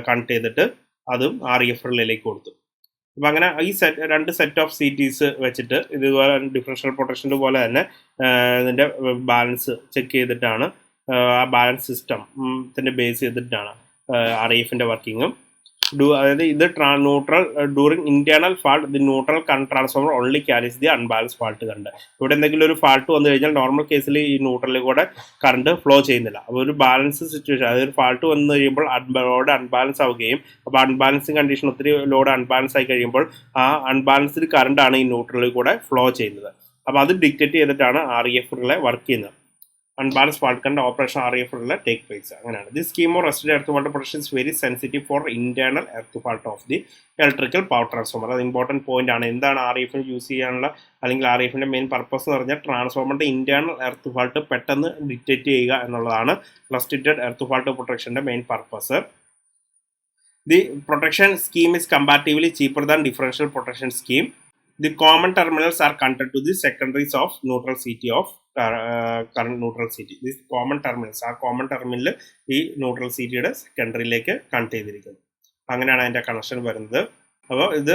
കണക്ട് ചെയ്തിട്ട് അതും REF റിലേയിലേക്ക് കൊടുത്തു. അപ്പം അങ്ങനെ ഈ രണ്ട് സെറ്റ് ഓഫ് CTs വെച്ചിട്ട് ഇതുപോലെ ഡിഫറൻഷ്യൽ പൊട്ടൻഷ്യൽ പോലെ തന്നെ ഇതിൻ്റെ ബാലൻസ് ചെക്ക് ചെയ്തിട്ടാണ്, ആ ബാലൻസ് സിസ്റ്റത്തിൻ്റെ ബേസ് ചെയ്തിട്ടാണ് REFൻ്റെ വർക്കിങ്ങും. അതായത് ഇത് neutral during internal fault the neutral current transformer only carries the unbalance fault current. ഇവിടെ എന്തെങ്കിലും ഒരു ഫാൾട്ട് വന്നു കഴിഞ്ഞാൽ നോർമൽ കേസിൽ ഈ ന്യൂട്രലിൽ കൂടെ കറണ്ട് ഫ്ലോ ചെയ്യുന്നില്ല. അപ്പോൾ ഒരു ബാലൻസ് സിറ്റുവേഷൻ, അതായത് ഒരു ഫാൾട്ട് വന്നു കഴിയുമ്പോൾ ലോഡ് അൺബാലൻസ് ആവുകയും, അപ്പോൾ അൺബാലൻസിങ് കണ്ടീഷൻ ഒത്തിരി ലോഡ് അൺബാലൻസ് ആയി കഴിയുമ്പോൾ ആ അൺബാലൻസ്ഡ് കറണ്ടാണ് ഈ ന്യൂട്രലിൽ കൂടെ ഫ്ലോ ചെയ്യുന്നത്. അപ്പോൾ അത് ഡിക്റ്റേറ്റ് ചെയ്തിട്ടാണ് REF റിലേ വർക്ക് ചെയ്യുന്നത്. unbalanced fault current operation REF relay take place. അങ്ങനെയാണ്. This scheme of restricted earth fault protection is very sensitive for internal earth fault of the electrical power transformer. അത് important point ആണ്. എന്താണ് REFന് use ചെയ്യാനുള്ള, അല്ലെങ്കിൽ REFന്റെ main purpose എന്ന് പറഞ്ഞാൽ ട്രാൻസ്ഫോമറിന്റെ internal earth fault പെട്ടെന്ന് ഡിറ്റക്റ്റ് ചെയ്യുക എന്നുള്ളതാണ് റെസ്ട്രിക്റ്റഡ് എർത്ത് ഫാൾട്ട് പ്രൊട്ടക്ഷന്റെ main purpose. The protection scheme is comparatively cheaper than differential protection scheme. The common terminals are connected to the secondaries of neutral CT of current neutral CT. These common terminals, ആ common terminal ഈ neutral CTയുടെ സെക്കൻഡറിയിലേക്ക് connect ചെയ്തിരിക്കുന്നു. അങ്ങനെയാണ് അതിൻ്റെ connection വരുന്നത്. അപ്പോൾ ഇത്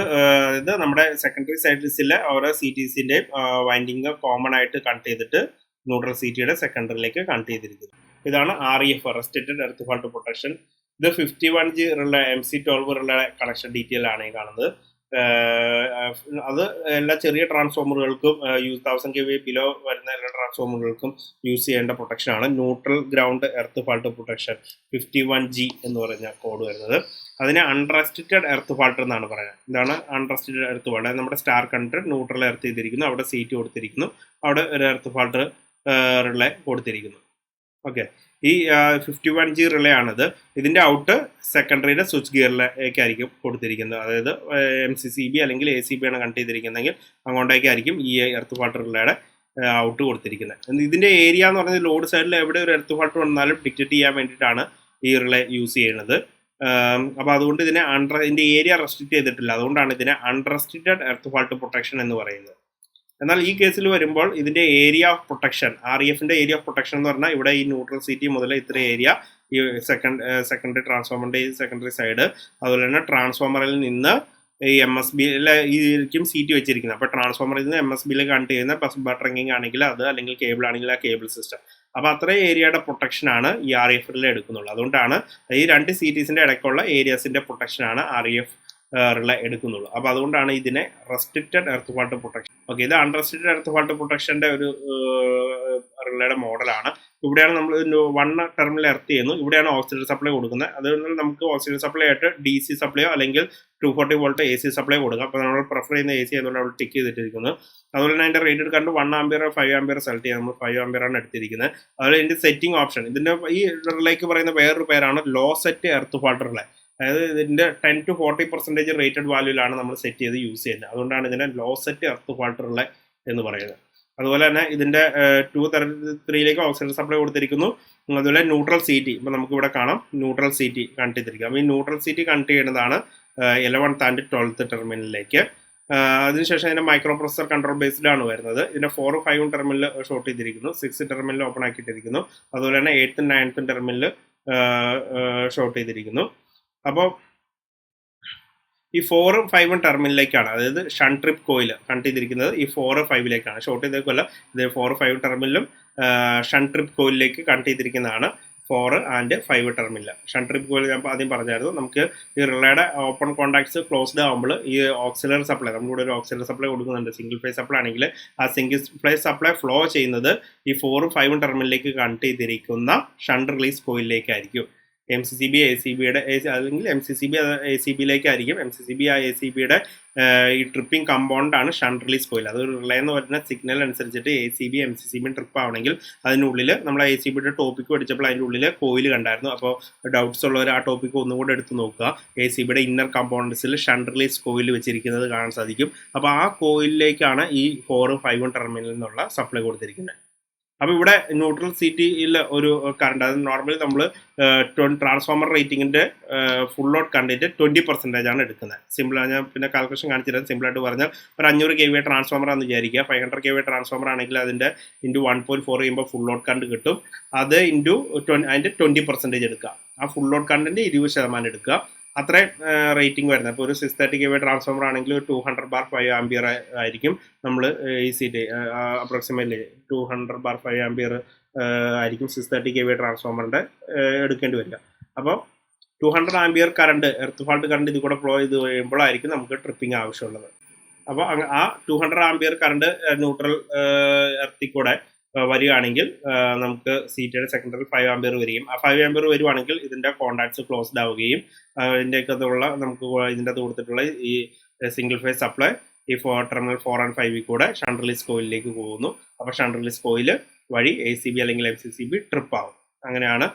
നമ്മുടെ secondary സൈഡിലെ ഓരോ CTസിൻ്റെയും വൈൻഡിങ് കോമൺ ആയിട്ട് കണക്ട് ചെയ്തിട്ട് ന്യൂട്രൽ CTയുടെ സെക്കൻഡറിയിലേക്ക് കണക്ട് ചെയ്തിരിക്കുന്നു. ഇതാണ് REF, restricted earth fault protection. ഇത് 51G relay MC12 relay connection detail ആണ് ഈ കാണുന്നത്. അത് എല്ലാ ചെറിയ ട്രാൻസ്ഫോമറുകൾക്കും 1000 kV ബിലോ വരുന്ന എല്ലാ ട്രാൻസ്ഫോമറുകൾക്കും യൂസ് ചെയ്യേണ്ട പ്രൊട്ടക്ഷനാണ് neutral ground earth fault protection. 51G എന്ന് പറഞ്ഞ കോഡ് വരുന്നത്. അതിനെ അൺറെസ്ട്രിക്റ്റഡ് എർത്ത് ഫാൾട്ട് എന്നാണ് പറയുന്നത്. ഇതാണ് അൺറെസ്ട്രിക്റ്റഡ് എർത്ത് ഫാൾട്ട്. നമ്മുടെ സ്റ്റാർ കണക്റ്റഡ് ന്യൂട്രൽ എർത്ത് ചെയ്തിരിക്കുന്നു, അവിടെ CT കൊടുത്തിരിക്കുന്നു, അവിടെ ഒരു എർത്ത് ഫാൾട്ട് റിലേ കൊടുത്തിരിക്കുന്നു. ഓക്കെ, ഈ 51G റിലേ ആണിത്. ഇതിൻ്റെ ഔട്ട് സെക്കൻഡറിയുടെ സ്വിച്ച് ഗിയറിലേക്കായിരിക്കും കൊടുത്തിരിക്കുന്നത്. അതായത് MCCB അല്ലെങ്കിൽ ACB ആണ് കണക്ട് ചെയ്തിരിക്കുന്നതെങ്കിൽ അങ്ങോട്ടേക്കായിരിക്കും ഈ എർത്ത് ഫാൾട്ട് റിലേയുടെ ഔട്ട് കൊടുത്തിരിക്കുന്നത്. ഇതിൻ്റെ ഏരിയ എന്ന് പറഞ്ഞാൽ ലോഡ് സൈഡിൽ എവിടെ ഒരു എർത്ത് ഫാൾട്ട് വന്നാലും ഡിറ്റക്റ്റ് ചെയ്യാൻ വേണ്ടിയിട്ടാണ് ഈ റിലേ യൂസ് ചെയ്യുന്നത്. അപ്പോൾ അതുകൊണ്ട് ഇതിൻ്റെ ഏരിയ റെസ്ട്രിക്റ്റ് ചെയ്തിട്ടില്ല. അതുകൊണ്ടാണ് ഇതിനെ അൺറെസ്ട്രിക്റ്റഡ് എർത്ത് ഫാൾട്ട് പ്രൊട്ടക്ഷൻ എന്ന് പറയുന്നത്. എന്നാൽ ഈ കേസിൽ വരുമ്പോൾ ഇതിൻ്റെ ഏരിയ ഓഫ് പ്രൊട്ടക്ഷൻ, REFന്റെ ഏരിയ ഓഫ് പ്രൊട്ടക്ഷൻ എന്ന് പറഞ്ഞാൽ ഇവിടെ ഈ ന്യൂട്രൽ CT മുതൽ ഇത്ര ഏരിയ ഈ സെക്കൻഡറി ട്രാൻസ്ഫോമറിൻ്റെ ഈ സെക്കൻഡറി സൈഡ്, അതുപോലെ തന്നെ ട്രാൻസ്ഫോമറിൽ നിന്ന് ഈ MSBയിലേക്കും CT വെച്ചിരിക്കുന്നത്. അപ്പോൾ ട്രാൻസ്ഫോമറിൽ നിന്ന് MSBയിലേക്ക് കണക്ട് ചെയ്യുന്ന ബസ് ബട്ടറിംഗ് ആണെങ്കിൽ അത്, അല്ലെങ്കിൽ കേബിൾ ആണെങ്കിൽ ആ കേബിൾ സിസ്റ്റം. അപ്പോൾ അത്രയും ഏരിയയുടെ പ്രൊട്ടക്ഷനാണ് ഈ REF റിലേ എടുക്കുന്നുള്ളൂ. അതുകൊണ്ടാണ് ഈ രണ്ട് CTസിൻ്റെ ഇടയ്ക്കുള്ള ഏരിയാസിൻ്റെ പ്രൊട്ടക്ഷനാണ് REF റിലേ എടുക്കുന്നുള്ളൂ. അപ്പോൾ അതുകൊണ്ടാണ് ഇതിനെ restricted earth fault protection. Okay, ഇത് അൺറെസ്ട്രിക്റ്റഡ് എർത്ത് ഫാൾട്ട് പ്രൊട്ടക്ഷൻ്റെ ഒരു റിലേയുടെ മോഡലാണ്. ഇവിടെയാണ് നമ്മൾ 1 ടെർമിനൽ എർത്ത് ചെയ്യുന്നു, ഇവിടെയാണ് ഓക്സിജൻ സപ്ലൈ കൊടുക്കുന്നത്. അതുകൊണ്ട് നമുക്ക് ഓക്സിജൻ സപ്ലൈ ആയിട്ട് DC സപ്ലൈയോ അല്ലെങ്കിൽ 240 വോൾട്ട് AC സപ്ലൈ കൊടുക്കാം. അപ്പോൾ നമ്മൾ പ്രിഫർ ചെയ്യുന്ന AC അതുകൊണ്ട് അവിടെ ടിക്ക് ചെയ്തിട്ടിരിക്കുന്നു. അതുപോലെ തന്നെ അതിൻ്റെ rated current 1 ampere 5 ampere select ചെയ്യാം. നമ്മൾ 5 ആംപിയറാണ് എടുത്തിരിക്കുന്നത്. അതുപോലെ ഇതിൻ്റെ സെറ്റിംഗ് ഓപ്ഷൻ, ഇതിൻ്റെ ഈ റിലേക്ക് പറയുന്ന വേറൊരു പേരാണ് low set earth fault relay. അതായത് ഇതിൻ്റെ 10 to 40% റേറ്റഡ് വാല്യൂലാണ് നമ്മൾ സെറ്റ് ചെയ്ത് യൂസ് ചെയ്യുന്നത്. അതുകൊണ്ടാണ് ഇതിനെ low set earth fault relay എന്ന് പറയുന്നത്. അതുപോലെ തന്നെ ഇതിൻ്റെ 233ലേക്ക് ഓക്സിജൻ സപ്ലൈ കൊടുത്തിരിക്കുന്നു. അതുപോലെ ന്യൂട്രൽ CT, ഇപ്പോൾ നമുക്കിവിടെ കാണാം ന്യൂട്രൽ CT കണക്ട് ചെയ്തിരിക്കുക. അപ്പോൾ ഈ ന്യൂട്രൽ CT കണക്ട് ചെയ്യുന്നതാണ് 11th and 12th ടെർമിനലിലേക്ക്. അതിനുശേഷം ഇതിൻ്റെ മൈക്രോ പ്രൊസസർ കൺട്രോൾ ബേസ്ഡാണ് വരുന്നത്. ഇതിൻ്റെ 4ഉം 5ഉം ടെർമിനൽ ഷോർട്ട് ചെയ്തിരിക്കുന്നു, 6 ടെർമിനൽ ഓപ്പൺ ആക്കിയിട്ടിരിക്കുന്നു. അതുപോലെ തന്നെ 8th 9th ടെർമിനൽ ഷോർട്ട് ചെയ്തിരിക്കുന്നു. അപ്പോൾ ഈ 4 5 ടെർമിനലിലേക്കാണ്, അതായത് ഷണ്ട് ട്രിപ്പ് കോയിൽ കണക്ട് ചെയ്തിരിക്കുന്നത് ഈ 4 5ലേക്കാണ്. ഷോർട്ട് ചെയ്തേക്കുമല്ല, ഇത് 4 5 ടെർമിനലും ഷണ്ട് ട്രിപ്പ് കോയിലിലേക്ക് കണക്ട് ചെയ്തിരിക്കുന്നതാണ് 4 and 5 terminal. Shunt trip coil ഞാൻ ആദ്യം പറഞ്ഞായിരുന്നു. നമുക്ക് ഈ റിലേയുടെ ഓപ്പൺ കോൺടാക്ട്സ് ക്ലോസ്ഡ് ആകുമ്പോൾ ഈ ഓക്സിലറി സപ്ലൈ, നമ്മളിവിടെ ഒരു ഓക്സിലറി സപ്ലൈ കൊടുക്കുന്നുണ്ട്. സിംഗിൾ ഫേസ് സപ്ലൈ ആണെങ്കിൽ ആ സിംഗിൾ ഫേസ് സപ്ലൈ ഫ്ലോ ചെയ്യുന്നത് ഈ 4 5 ടെർമിനലിലേക്ക് കണക്ട് ചെയ്തിരിക്കുന്ന ഷണ്ട് റിലീസ് കോയിലിലേക്കായിരിക്കും. MCCB ACBയുടെ അല്ലെങ്കിൽ MCCB ACBയിലേക്കായിരിക്കും. MCCB ആ ACBയുടെ ഈ ട്രിപ്പിംഗ് കമ്പൗണ്ട് ആണ് ഷണ്ട് റിലീസ് കോയിൽ. അത് റിലേ എന്ന് പറയുന്ന സിഗ്നൽ അനുസരിച്ചിട്ട് ACB MCCB ട്രിപ്പ് ആവണമെങ്കിൽ അതിനുള്ളിൽ നമ്മൾ ACBയുടെ ടോപ്പിക്ക് പഠിച്ചപ്പോൾ അതിൻ്റെ ഉള്ളിൽ കോയിൽ കണ്ടായിരുന്നു. അപ്പോൾ ഡൗട്ട്സ് ഉള്ളവർ ആ ടോപ്പിക്ക് ഒന്നുകൂടെ എടുത്ത് നോക്കുക. ACBയുടെ ഇന്നർ കമ്പോണൻസിൽ ഷണ്ട് റിലീസ് കോയിൽ വെച്ചിരിക്കുന്നത് കാണാൻ സാധിക്കും. അപ്പോൾ ആ കോയിലിലേക്കാണ് ഈ 4 5 ടെർമിനലിൽ നിന്നുള്ള സപ്ലൈ കൊടുത്തിരിക്കുന്നത്. അപ്പോൾ ഇവിടെ ന്യൂട്രൽ CTയിൽ ഒരു കറണ്ട്, അത് നോർമലി നമ്മൾ ട്രാൻസ്ഫോമർ റേറ്റിംഗിൻ്റെ ഫുൾ ലോഡ് കണ്ടിട്ട് 20% ആണ് എടുക്കുന്നത്. സിമ്പിളാണ്, ഞാൻ പിന്നെ കാൽക്കുലേഷൻ കാണിച്ചിട്ട് സിമ്പിളായിട്ട് പറഞ്ഞാൽ ഒരു 500 kVA ട്രാൻസ്ഫോമർ ആണെന്ന് വിചാരിക്കുക. 500 kVA ട്രാൻസ്ഫോമർ ആണെങ്കിൽ അതിൻ്റെ ഇൻറ്റു 1.4 ചെയ്യുമ്പോൾ ഫുൾ ലോഡ് കറണ്ട് കിട്ടും. അത് ഇൻറ്റു അതിൻ്റെ 20% എടുക്കുക. ആ ഫുൾ ലോഡ് കറണ്ടിൻ്റെ 20% എടുക്കുക. അത്രയും റേറ്റിംഗ് വരുന്നത്. അപ്പോൾ ഒരു 630 kVA ട്രാൻസ്ഫോമർ ആണെങ്കിൽ ഒരു 200 bar 5 ആംപിയർ ആയിരിക്കും നമ്മൾ ഈ CT അപ്രോക്സിമേറ്റ്ലി 200 bar 5 ആംപിയർ ആയിരിക്കും 630 kVA ട്രാൻസ്ഫോമറിൻ്റെ എടുക്കേണ്ടി വരിക. അപ്പോൾ 200 ampere current, earth fault current ഇത് കൂടെ ഫ്ലോ ചെയ്ത് കഴിയുമ്പോഴായിരിക്കും നമുക്ക് ട്രിപ്പിംഗ് ആവശ്യമുള്ളത്. അപ്പോൾ ആ 200 ആംപിയർ കറണ്ട് ന്യൂട്രൽ എർത്തിൽ കൂടെ വരികയാണെങ്കിൽ നമുക്ക് CTയുടെ സെക്കൻഡറി 5 ആംപിയർ വരികയും ആ 5 ആംപിയർ വരുവാണെങ്കിൽ ഇതിൻ്റെ കോൺടാക്ട്സ് ക്ലോസ്ഡ് ആവുകയും ഇതിൻ്റെയൊക്കെ നമുക്ക് ഇതിൻ്റെ അത് കൊടുത്തിട്ടുള്ള ഈ സിംഗിൾ ഫേസ് സപ്ലൈ ഈ ടെർമിനൽ 4 and 5 കൂടെ ഷണ്ട് റിലീസ് കോയിലിലേക്ക് പോകുന്നു. അപ്പോൾ ഷണ്ട് റിലീസ് കോയിൽ വഴി ACB അല്ലെങ്കിൽ MCCB ട്രിപ്പ് ആവും. അങ്ങനെയാണ്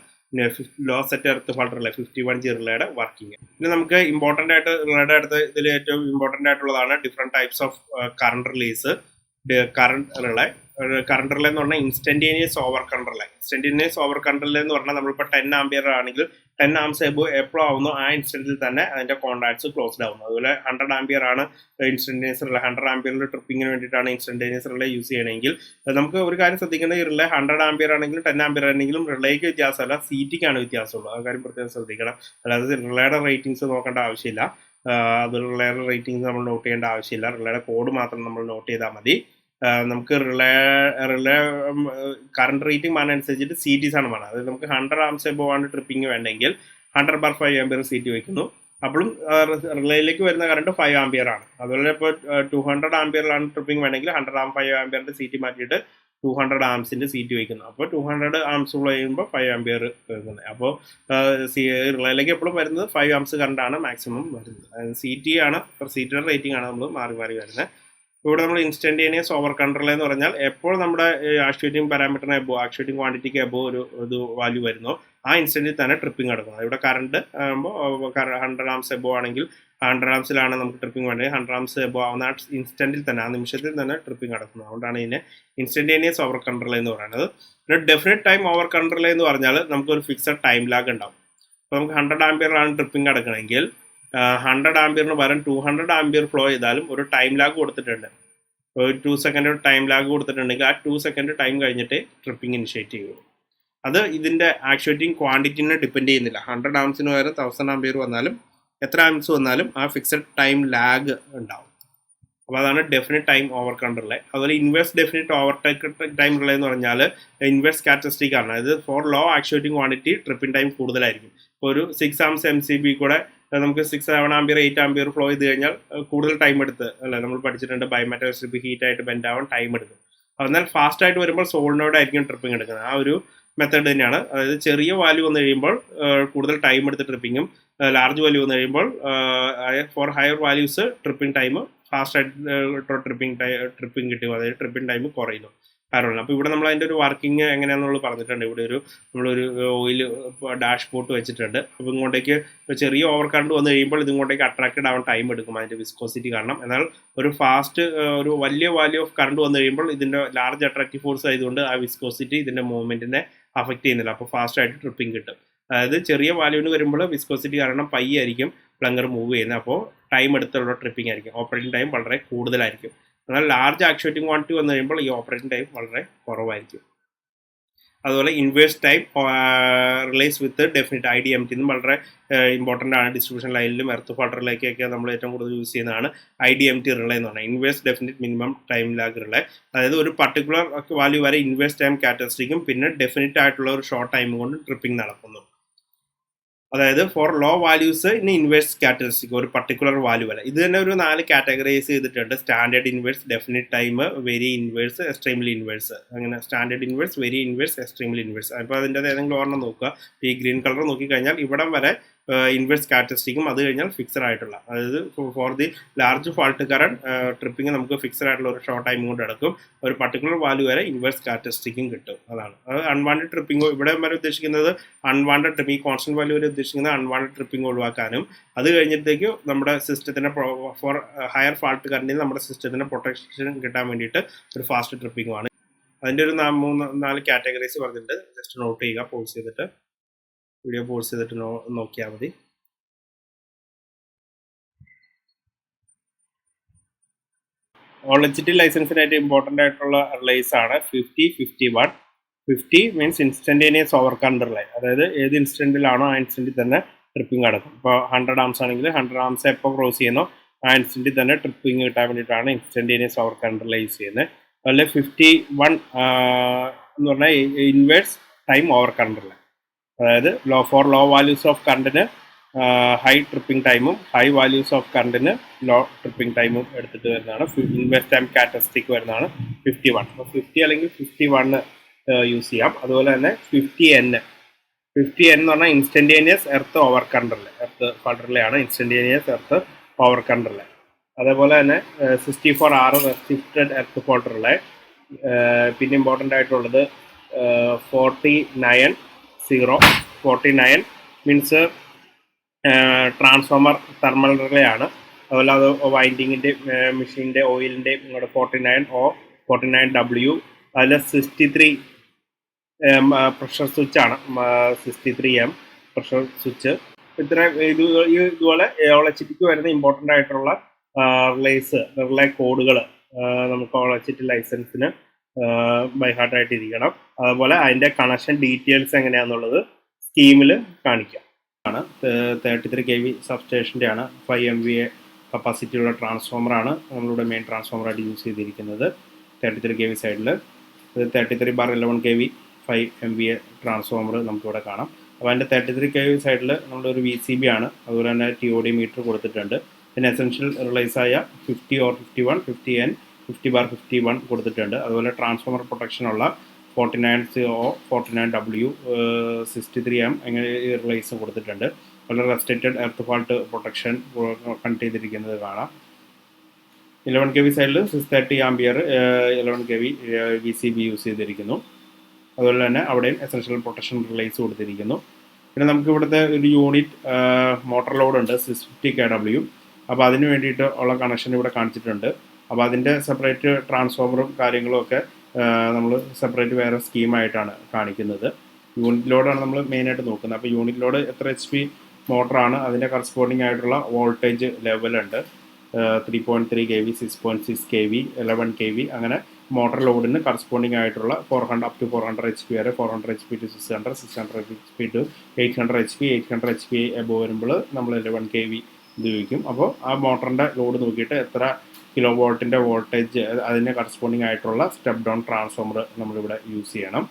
low set earth fault relay 51G റിലേയുടെ വർക്കിംഗ്. പിന്നെ നമുക്ക് ഇമ്പോർട്ടൻ്റ് ആയിട്ട് റിലേയുടെ അടുത്ത് ഇതിൽ ഏറ്റവും ഇമ്പോർട്ടൻ്റ് ആയിട്ടുള്ളതാണ് different types of current release. Current relay എന്ന് പറഞ്ഞാൽ instantaneous over current relay. Instantaneous over current relay എന്ന് പറഞ്ഞാൽ നമ്മളിപ്പോൾ 10 ആംപിയർ ആണെങ്കിൽ 10 amps എപ്പോഴും ആവുന്നു ആ ഇൻസ്റ്റന്റിൽ തന്നെ അതിന്റെ കോൺടാക്ട്സ് ക്ലോസ്ഡ് ആവുന്നു. അതുപോലെ 100 ആംപിയർ ആണ് ഇൻസ്റ്റന്റേനിയസ് റിലേ. 100 ആംപിയറിൽ ട്രിപ്പിങ്ങിന് വേണ്ടിയിട്ടാണ് ഇൻസ്റ്റന്റേനിയസ് റിലേ യൂസ് ചെയ്യണമെങ്കിൽ നമുക്ക് ഒരു കാര്യം ശ്രദ്ധിക്കേണ്ടത്, ഈ റിലേ 100 ആംപിയർ ആണെങ്കിലും 10 ആംപിയർ ആണെങ്കിലും റിലേക്ക് വ്യത്യാസമല്ല, CTക്കാണ് വ്യത്യാസമുള്ളൂ. ആ കാര്യം പ്രത്യേകം ശ്രദ്ധിക്കണം. അതായത് റിലേയുടെ റേറ്റിംഗ്സ് നോക്കേണ്ട ആവശ്യമില്ല. അത് റിലേയുടെ റേറ്റിംഗ്സ് നമ്മൾ നോട്ട് ചെയ്യേണ്ട ആവശ്യമില്ല. റിലേയുടെ കോഡ് മാത്രം നമ്മൾ നോട്ട് ചെയ്താൽ മതി. നമുക്ക് റിലേ കറണ്ട് റേറ്റിംഗ് മാനുസരിച്ചിട്ട് CTs ആണ് വേണം. അതായത് നമുക്ക് 100 amps ആണ് ട്രിപ്പിംഗ് വേണ്ടെങ്കിൽ 100 bar 5 ആംപിയർ CT വയ്ക്കുന്നു. അപ്പോഴും റിലേയിലേക്ക് വരുന്ന കറണ്ട് 5 ആംപിയർ ആണ്. അതുപോലെ ഇപ്പോൾ 200 ആംപിയറിലാണ് ട്രിപ്പിംഗ് വേണമെങ്കിൽ 100 5 ആംപിയറിന്റെ CT മാറ്റിയിട്ട് 200 amps CT വയ്ക്കുന്നു. അപ്പോൾ 200 amps കഴിയുമ്പോൾ 5 ആംപിയർ വരുന്നത്. അപ്പോൾ റിലേയിലേക്ക് എപ്പോഴും വരുന്നത് 5 amps കറണ്ടാണ് മാക്സിമം വരുന്നത്. CT ആണ്, CTയുടെ റേറ്റിംഗ് ആണ് നമ്മൾ മാറി മാറി വരുന്നത്. ഇവിടെ നമ്മൾ ഇൻസ്റ്റന്റേനിയസ് ഓവർ കറണ്ട് റിലേ എന്ന് പറഞ്ഞാൽ എപ്പോൾ നമ്മുടെ ആക്ച്വേറ്റിംഗ് പാരാമീറ്ററിന് എബോ, ആക്ച്വേറ്റിംഗ് ക്വാണ്ടിറ്റിക്ക് എബോ ഒരു വാല്യൂ വരുന്നോ ആ ഇൻസ്റ്റന്റിൽ തന്നെ ട്രിപ്പിംഗ് നടക്കുന്നത്. ഇവിടെ കറണ്ട് ആകുമ്പോൾ 100 amps എബോ ആണെങ്കിൽ 100 amps നമുക്ക് ട്രിപ്പിംഗ് വേണ്ടത്. 100 amps എബോ ആവുന്ന ആ ഇൻസ്റ്റന്റിൽ തന്നെ, ആ നിമിഷത്തിൽ തന്നെ ട്രിപ്പിംഗ് നടക്കുന്നത്. അതുകൊണ്ടാണ് ഇതിനെ ഇൻസ്റ്റന്റേനിയസ് ഓവർ കറണ്ട് റിലേ എന്ന് പറയുന്നത്. പിന്നെ definite time over current relay എന്ന് പറഞ്ഞാൽ നമുക്കൊരു ഫിക്സഡ് ടൈം ലാഗ് ഉണ്ടാവും. അപ്പോൾ നമുക്ക് 100 ആംപിയറിലാണ് ട്രിപ്പിംഗ് നടക്കണമെങ്കിൽ 100 ആംപിയറിന് പകരം 200 ആംപിയർ ഫ്ലോ ചെയ്താലും ഒരു ടൈം ലാഗ് കൊടുത്തിട്ടുണ്ട്. ഒരു 2 സെക്കൻഡ് ടൈം ലാഗ് കൊടുത്തിട്ടുണ്ടെങ്കിൽ ആ 2 സെക്കൻഡ് ടൈം കഴിഞ്ഞിട്ട് ട്രിപ്പിംഗ് ഇനിഷ്യേറ്റ് ചെയ്യുള്ളൂ. അത് ഇതിൻ്റെ ആക്ച്വേറ്റിംഗ് ക്വാണ്ടിറ്റിനെ ഡിപ്പെൻഡ് ചെയ്യുന്നില്ല. 100 amps പകരം 1000 ആംപിയർ വന്നാലും എത്ര ആംസ് വന്നാലും ആ ഫിക്സഡ് ടൈം ലാഗ് ഉണ്ടാവും. അപ്പോൾ അതാണ് definite time over current relay. അതുപോലെ inverse definite over time relay എന്ന് പറഞ്ഞാൽ ഇൻവേഴ്സ് ക്യാരക്ടറിസ്റ്റിക് ആണ്. അതായത് for low actuating quantity tripping time കൂടുതലായിരിക്കും. ഇപ്പോൾ ഒരു 6 amps MCB കൂടെ നമുക്ക് 6 7 ആംപിയർ 8 ആംപിയർ ഫ്ലോ ചെയ്ത് കഴിഞ്ഞാൽ കൂടുതൽ ടൈം എടുത്ത് അല്ലേ, നമ്മൾ പഠിച്ചിട്ടുണ്ട് ബയോമെറ്റൽ സ്ട്രിപ്പ് ഹീറ്റ് ആയിട്ട് ബെൻഡ് ആവാൻ ടൈം എടുക്കും. എന്നാൽ ഫാസ്റ്റ് ആയിട്ട് വരുമ്പോൾ സോളിനോട് ആയിരിക്കും ട്രിപ്പിംഗ് എടുക്കുന്നത്. ആ ഒരു മെത്തേഡ് തന്നെയാണ്. അതായത് ചെറിയ വാല്യൂ വന്നു കഴിയുമ്പോൾ കൂടുതൽ ടൈം എടുത്ത് ട്രിപ്പിങ്ങും, ലാർജ് വാല്യൂ വന്നു കഴിയുമ്പോൾ four higher values tripping time fast ആയിട്ട് ട്രിപ്പിംഗ് കിട്ടും. അതായത് ട്രിപ്പിംഗ് ടൈം കുറയുന്നു. കാരണം അപ്പോൾ ഇവിടെ നമ്മൾ അതിൻ്റെ ഒരു വർക്കിംഗ് എങ്ങനെയാണെന്നുള്ളത് പറഞ്ഞിട്ടുണ്ട്. ഇവിടെ നമ്മളൊരു ഓയിൽ ഡാഷ് ബോർഡ് വെച്ചിട്ടുണ്ട്. അപ്പോൾ ഇങ്ങോട്ടേക്ക് ചെറിയ ഓവർ കറണ്ട് വന്നു കഴിയുമ്പോൾ ഇതിങ്ങോട്ടേക്ക് അട്രാക്റ്റഡ് ആവാൻ ടൈം എടുക്കും അതിൻ്റെ വിസ്കോസിറ്റി കാരണം. എന്നാൽ ഒരു വലിയ വാല്യൂ ഓഫ് കറണ്ട് വന്നു കഴിയുമ്പോൾ ഇതിൻ്റെ ലാർജ് അട്രാക്റ്റീവ് ഫോഴ്സ് ആയതുകൊണ്ട് ആ വിസ്കോസിറ്റി ഇതിൻ്റെ മൂവ്മെൻറ്റിനെ അഫക്റ്റ് ചെയ്യുന്നില്ല. അപ്പോൾ ഫാസ്റ്റ് ആയിട്ട് ട്രിപ്പിംഗ് കിട്ടും. അതായത് ചെറിയ വാല്യൂവിന് വരുമ്പോൾ വിസ്കോസിറ്റി കാരണം പയ്യെ ആയിരിക്കും പ്ലങ്കർ മൂവ് ചെയ്യുന്നത്. അപ്പോൾ ടൈം എടുത്തുള്ള ട്രിപ്പിംഗ് ആയിരിക്കും. ഓപ്പറേറ്റിംഗ് ടൈം വളരെ കൂടുതലായിരിക്കും. എന്നാൽ ലാർജ് ആക്ച്വേറ്റിംഗ് ക്വാണ്ടിറ്റി വന്നു കഴിയുമ്പോൾ ഈ ഓപ്പറേറ്റിംഗ് ടൈം വളരെ കുറവായിരിക്കും. അതുപോലെ ഇൻവേഴ്സ് ടൈം റിലേസ് വിത്ത് ഡെഫിനിറ്റ് IDMT എന്നും വളരെ ഇമ്പോർട്ടൻ്റ് ആണ്. ഡിസ്ട്രിബ്യൂഷൻ ലൈനിലും എർത്ത് ഫാൾട്ടറിലേക്കൊക്കെ നമ്മൾ ഏറ്റവും കൂടുതൽ യൂസ് ചെയ്യുന്നതാണ് IDMT റിലേ എന്ന് പറഞ്ഞാൽ, inverse definite minimum time lag relay. അതായത് ഒരു പർട്ടിക്കുലർ വാല്യൂ വരെ ഇൻവേഴ്സ് ടൈം ക്യാരക്ടറിസ്റ്റിക്കും പിന്നെ ഡെഫിനിറ്റ് ആയിട്ടുള്ള ഒരു ഷോർട്ട് ടൈം കൊണ്ട് ട്രിപ്പിംഗ് നടക്കുന്നു. അതായത് for low values in inverse characteristic ഒരു പർട്ടിക്കുലർ വാല്യൂ വരെ. ഇത് തന്നെ ഒരു 4 കാറ്റഗറൈസ് ചെയ്തിട്ടുണ്ട്. Standard inverse, definite time, very inverse, extremely inverse. അങ്ങനെ standard inverse, very inverse, extremely inverse. അപ്പോൾ അതിൻ്റെ ഏതെങ്കിലും ഒരെണ്ണം നോക്കുക. ഈ ഗ്രീൻ കളർ നോക്കിക്കഴിഞ്ഞാൽ ഇവിടം വരെ ഇൻവേഴ്സ് ക്യാരക്ടറിസ്റ്റിക്കും അത് കഴിഞ്ഞാൽ ഫിക്സഡ് ആയിട്ടുള്ള, അതായത് for the large fault current tripping നമുക്ക് ഫിക്സഡ് ആയിട്ടുള്ള ഒരു ഷോർട്ട് ടൈം കൊണ്ട് എടുക്കും. ഒരു പർട്ടിക്കുലർ വാല്യൂ വരെ ഇൻവേഴ്സ് ക്യാരക്ടറിസ്റ്റിക്കും കിട്ടും. അതാണ് അത് അൺവാണ്ടഡ് ട്രിപ്പിംഗ്. ഇവിടെ വരെ ഉദ്ദേശിക്കുന്നത് അൺവാണ്ടഡ് ട്രിപ്പിംഗ്, ഈ കോൺസ്റ്റന്റ് വാല്യൂ വരെ ഉദ്ദേശിക്കുന്നത് അൺവാണ്ടഡ് ട്രിപ്പിംഗ് ഒഴിവാക്കാനും അത് കഴിഞ്ഞിട്ടേക്ക് നമ്മുടെ സിസ്റ്റത്തിന് ഫോർ ഹയർ ഫാൾട്ട് കറണ്ടിൽ നമ്മുടെ സിസ്റ്റത്തിന് പ്രൊട്ടക്ഷൻ കിട്ടാൻ വേണ്ടിയിട്ട് ഒരു ഫാസ്റ്റ് ട്രിപ്പിംഗുമാണ്. അതിൻ്റെ ഒരു 3-4 കാറ്റഗറീസ് പറഞ്ഞിട്ടുണ്ട്. ജസ്റ്റ് നോട്ട് ചെയ്യുക, പോസ് ചെയ്തിട്ട് വീഡിയോ പോസ് ചെയ്തിട്ട് നോക്കിയാൽ മതി. OLHT ലൈസൻസിനായിട്ട് ഇമ്പോർട്ടൻ്റ് ആയിട്ടുള്ള റിലേസ് ആണ് 50, 51. 50 means instantaneous over current relay, അതായത് ഏത് ഇൻസ്റ്റന്റിലാണോ ആ ഇൻസ്റ്റന്റിൽ തന്നെ ട്രിപ്പിംഗ് നടക്കും. ഇപ്പോൾ 100 ആംസ് ആണെങ്കിൽ 100 ആംസ് എപ്പോൾ ക്രോസ് ചെയ്യുന്നോ ആ ഇൻസ്റ്റന്റിൽ തന്നെ ട്രിപ്പിംഗ് കിട്ടാൻ വേണ്ടിയിട്ടാണ് instantaneous over current relay use ചെയ്യുന്നത്. അതുപോലെ 51 എന്ന് പറഞ്ഞാൽ inverse time over current relay, അതായത് ഫോർ ലോ വാല്യൂസ് ഓഫ് കറണ്ടിന് ഹൈ ട്രിപ്പിംഗ് ടൈമും ഹൈ വാല്യൂസ് ഓഫ് കറണ്ടിന് ലോ ട്രിപ്പിംഗ് ടൈമും എടുത്തിട്ട് വരുന്നതാണ്. ഇൻവേഴ്സ് ടൈം ക്യാരക്ടറിസ്റ്റിക് വരുന്നതാണ് 51. അപ്പോൾ 50 അല്ലെങ്കിൽ 51 യൂസ് ചെയ്യാം. അതുപോലെ തന്നെ 50N എന്ന് പറഞ്ഞാൽ instantaneous earth over current relay, earth fault relay ആണ് instantaneous earth over current relay. അതേപോലെ തന്നെ 64R restricted earth fault relay. പിന്നെ ഇമ്പോർട്ടൻ്റ് ആയിട്ടുള്ളത് 49 മീൻസ് ട്രാൻസ്ഫോമർ തെർമൽ റിലേ ആണ്. അതുപോലെ അത് വൈൻഡിങ്ങിൻ്റെ മെഷീൻ്റെ ഓയിലിൻ്റെ 49W. അതിൽ 63 പ്രഷർ സ്വിച്ച് ആണ്, 63M പ്രഷർ സ്വിച്ച്. ഇതുപോലെ OLHTക്ക് വരുന്ന ഇമ്പോർട്ടൻ്റ് ആയിട്ടുള്ള റിലേ കോഡുകൾ നമുക്ക് OLHT ലൈസൻസിന് ബൈ ഹാർട്ട് ആയിട്ട് ഇരിക്കണം. അതുപോലെ അതിൻ്റെ കണക്ഷൻ ഡീറ്റെയിൽസ് എങ്ങനെയാണെന്നുള്ളത് സ്കീമിൽ കാണിക്കാം. ആണ് 33 kV സബ്സ്റ്റേഷൻ്റെ ആണ്. 5 MVA കപ്പാസിറ്റിയുള്ള ട്രാൻസ്ഫോമറാണ് നമ്മളിവിടെ മെയിൻ ട്രാൻസ്ഫോമറായിട്ട് യൂസ് ചെയ്തിരിക്കുന്നത്. 33 kV സൈഡിൽ 33/11 kV 5 MVA ട്രാൻസ്ഫോമർ നമുക്കിവിടെ കാണാം. അപ്പോൾ അതിൻ്റെ 33 kV സൈഡിൽ നമ്മളൊരു VCB ആണ്, അതുപോലെ തന്നെ TOD മീറ്റർ കൊടുത്തിട്ടുണ്ട്. പിന്നെ എസെൻഷ്യൽ റിലൈസായ 50 or 51, 50N, 50/51 കൊടുത്തിട്ടുണ്ട്. അതുപോലെ ട്രാൻസ്ഫോമർ പ്രൊട്ടക്ഷനുള്ള 49CO, 49W, 63M അങ്ങനെ റിലൈസ് കൊടുത്തിട്ടുണ്ട്. വളരെ restricted earth fault protection connect ചെയ്തിരിക്കുന്നത് കാണാം. 11 kV സൈഡിൽ 630 ആംപിയർ 11 kV VCB യൂസ് ചെയ്തിരിക്കുന്നു. അതുപോലെ തന്നെ അവിടെയും എസെൻഷ്യൽ പ്രൊട്ടക്ഷൻ റിലൈസ് കൊടുത്തിരിക്കുന്നു. പിന്നെ നമുക്ക് ഇവിടുത്തെ ഒരു യൂണിറ്റ് മോട്ടർ ലോഡ് ഉണ്ട് 650 kW. അപ്പോൾ അതിന് വേണ്ടിയിട്ട് ഉള്ള കണക്ഷൻ ഇവിടെ കാണിച്ചിട്ടുണ്ട്. അപ്പോൾ അതിൻ്റെ സെപ്പറേറ്റ് ട്രാൻസ്ഫോമറും കാര്യങ്ങളും ഒക്കെ നമ്മൾ സെപ്പറേറ്റ് വേറെ സ്കീമായിട്ടാണ് കാണിക്കുന്നത്. യൂണിറ്റ് ലോഡാണ് നമ്മൾ മെയിനായിട്ട് നോക്കുന്നത്. അപ്പോൾ യൂണിറ്റ് ലോഡ് എത്ര HP മോട്ടറാണ്, അതിൻ്റെ കറസ്പോണ്ടിങ് ആയിട്ടുള്ള വോൾട്ടേജ് ലെവലുണ്ട്. 3.3 kV, 6.6 kV, 11 kV അങ്ങനെ മോട്ടർ ലോഡിന് കറസ്പോണ്ടിങ് ആയിട്ടുള്ള 400 up to 400 HP വരെ, 400 HP to 600, 600 HP to 800 HP, 800 HP above വരുമ്പോൾ നമ്മൾ 11 kV ഉപയോഗിക്കും. അപ്പോൾ ആ മോട്ടറിൻ്റെ ലോഡ് നോക്കിയിട്ട് എത്ര കിലോ വോൾട്ടിൻ്റെ വോൾട്ടേജ് അതിന് കറസ്പോണ്ടിങ് ആയിട്ടുള്ള സ്റ്റെപ്പ് ഡൗൺ ട്രാൻസ്ഫോമർ നമ്മളിവിടെ യൂസ് ചെയ്യണം.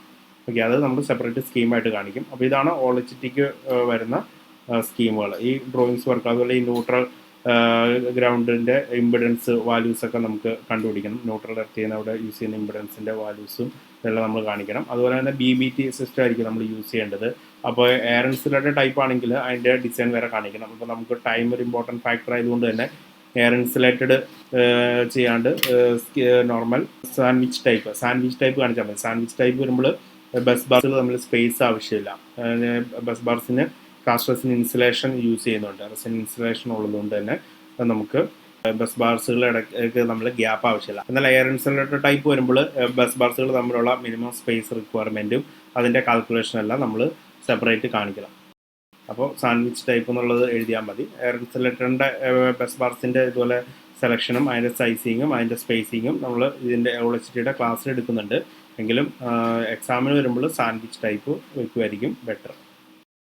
ഓക്കെ, അത് നമ്മൾ സെപ്പറേറ്റ് സ്കീമായിട്ട് കാണിക്കും. അപ്പോൾ ഇതാണ് OLHTക്ക് വരുന്ന സ്കീമുകൾ. ഈ ഡ്രോയിങ്സ് വർക്ക്, അതുപോലെ ഈ ന്യൂട്രൽ ഗ്രൗണ്ടിൻ്റെ ഇമ്പിഡൻസ് വാല്യൂസൊക്കെ നമുക്ക് കണ്ടുപിടിക്കണം. ന്യൂട്രൽ എർത്ത് ചെയ്യുന്ന അവിടെ യൂസ് ചെയ്യുന്ന ഇമ്പിഡൻസിൻ്റെ വാല്യൂസും ഇതെല്ലാം നമ്മൾ കാണിക്കണം. അതുപോലെ തന്നെ BBT സിസ്റ്റം ആയിരിക്കും നമ്മൾ യൂസ് ചെയ്യേണ്ടത്. അപ്പോൾ എയർ ഇൻസുലേറ്റഡ് ടൈപ്പ് ആണെങ്കിൽ അതിൻ്റെ ഡിസൈൻ വേറെ കാണിക്കണം. അപ്പോൾ നമുക്ക് ടൈം ഒരു ഇമ്പോർട്ടൻറ്റ് ഫാക്ടർ ആയതുകൊണ്ട് തന്നെ എയർ ഇൻസുലേറ്റഡ് ചെയ്യാണ്ട് നോർമൽ സാൻഡ്വിച്ച് ടൈപ്പ് കാണിച്ചാൽ മതി. സാൻഡ്വിച്ച് ടൈപ്പ് വരുമ്പോൾ ബസ് ബാർസിൽ നമ്മൾ സ്പേസ് ആവശ്യമില്ല. ബസ് ബാർസിന് കാസ്റ്റ് റെസിൻ ഇൻസുലേഷൻ യൂസ് ചെയ്യുന്നുണ്ട്. റെസിൻ ഇൻസുലേഷൻ ഉള്ളതുകൊണ്ട് തന്നെ നമുക്ക് ബസ് ബാർസുകൾ ഇടയ്ക്ക് നമ്മൾ ഗ്യാപ്പ് ആവശ്യമില്ല. എന്നാൽ എയർ ഇൻസുലേറ്റഡ് ടൈപ്പ് വരുമ്പോൾ ബസ് ബാർസുകൾ തമ്മിലുള്ള മിനിമം സ്പേസ് റിക്വയർമെൻറ്റും അതിൻ്റെ കാൽക്കുലേഷനെല്ലാം നമ്മൾ സെപ്പറേറ്റ് കാണിക്കണം. അപ്പോൾ സാൻഡ്വിച്ച് ടൈപ്പ് എന്നുള്ളത് എഴുതിയാൽ മതി. എയർ ഇൻസുലേറ്ററിൻ്റെ ബസ് ബാർസിൻ്റെ ഇതുപോലെ സെലക്ഷനും അതിൻ്റെ സൈസിങ്ങും അതിൻ്റെ സ്പേസിങ്ങും നമ്മൾ ഇതിൻ്റെ OLHTയുടെ ക്ലാസ്സിൽ എടുക്കുന്നുണ്ട്. എങ്കിലും എക്സാമിന് വരുമ്പോൾ സാൻഡ്വിച്ച് ടൈപ്പ് വയ്ക്കുമായിരിക്കും ബെറ്റർ.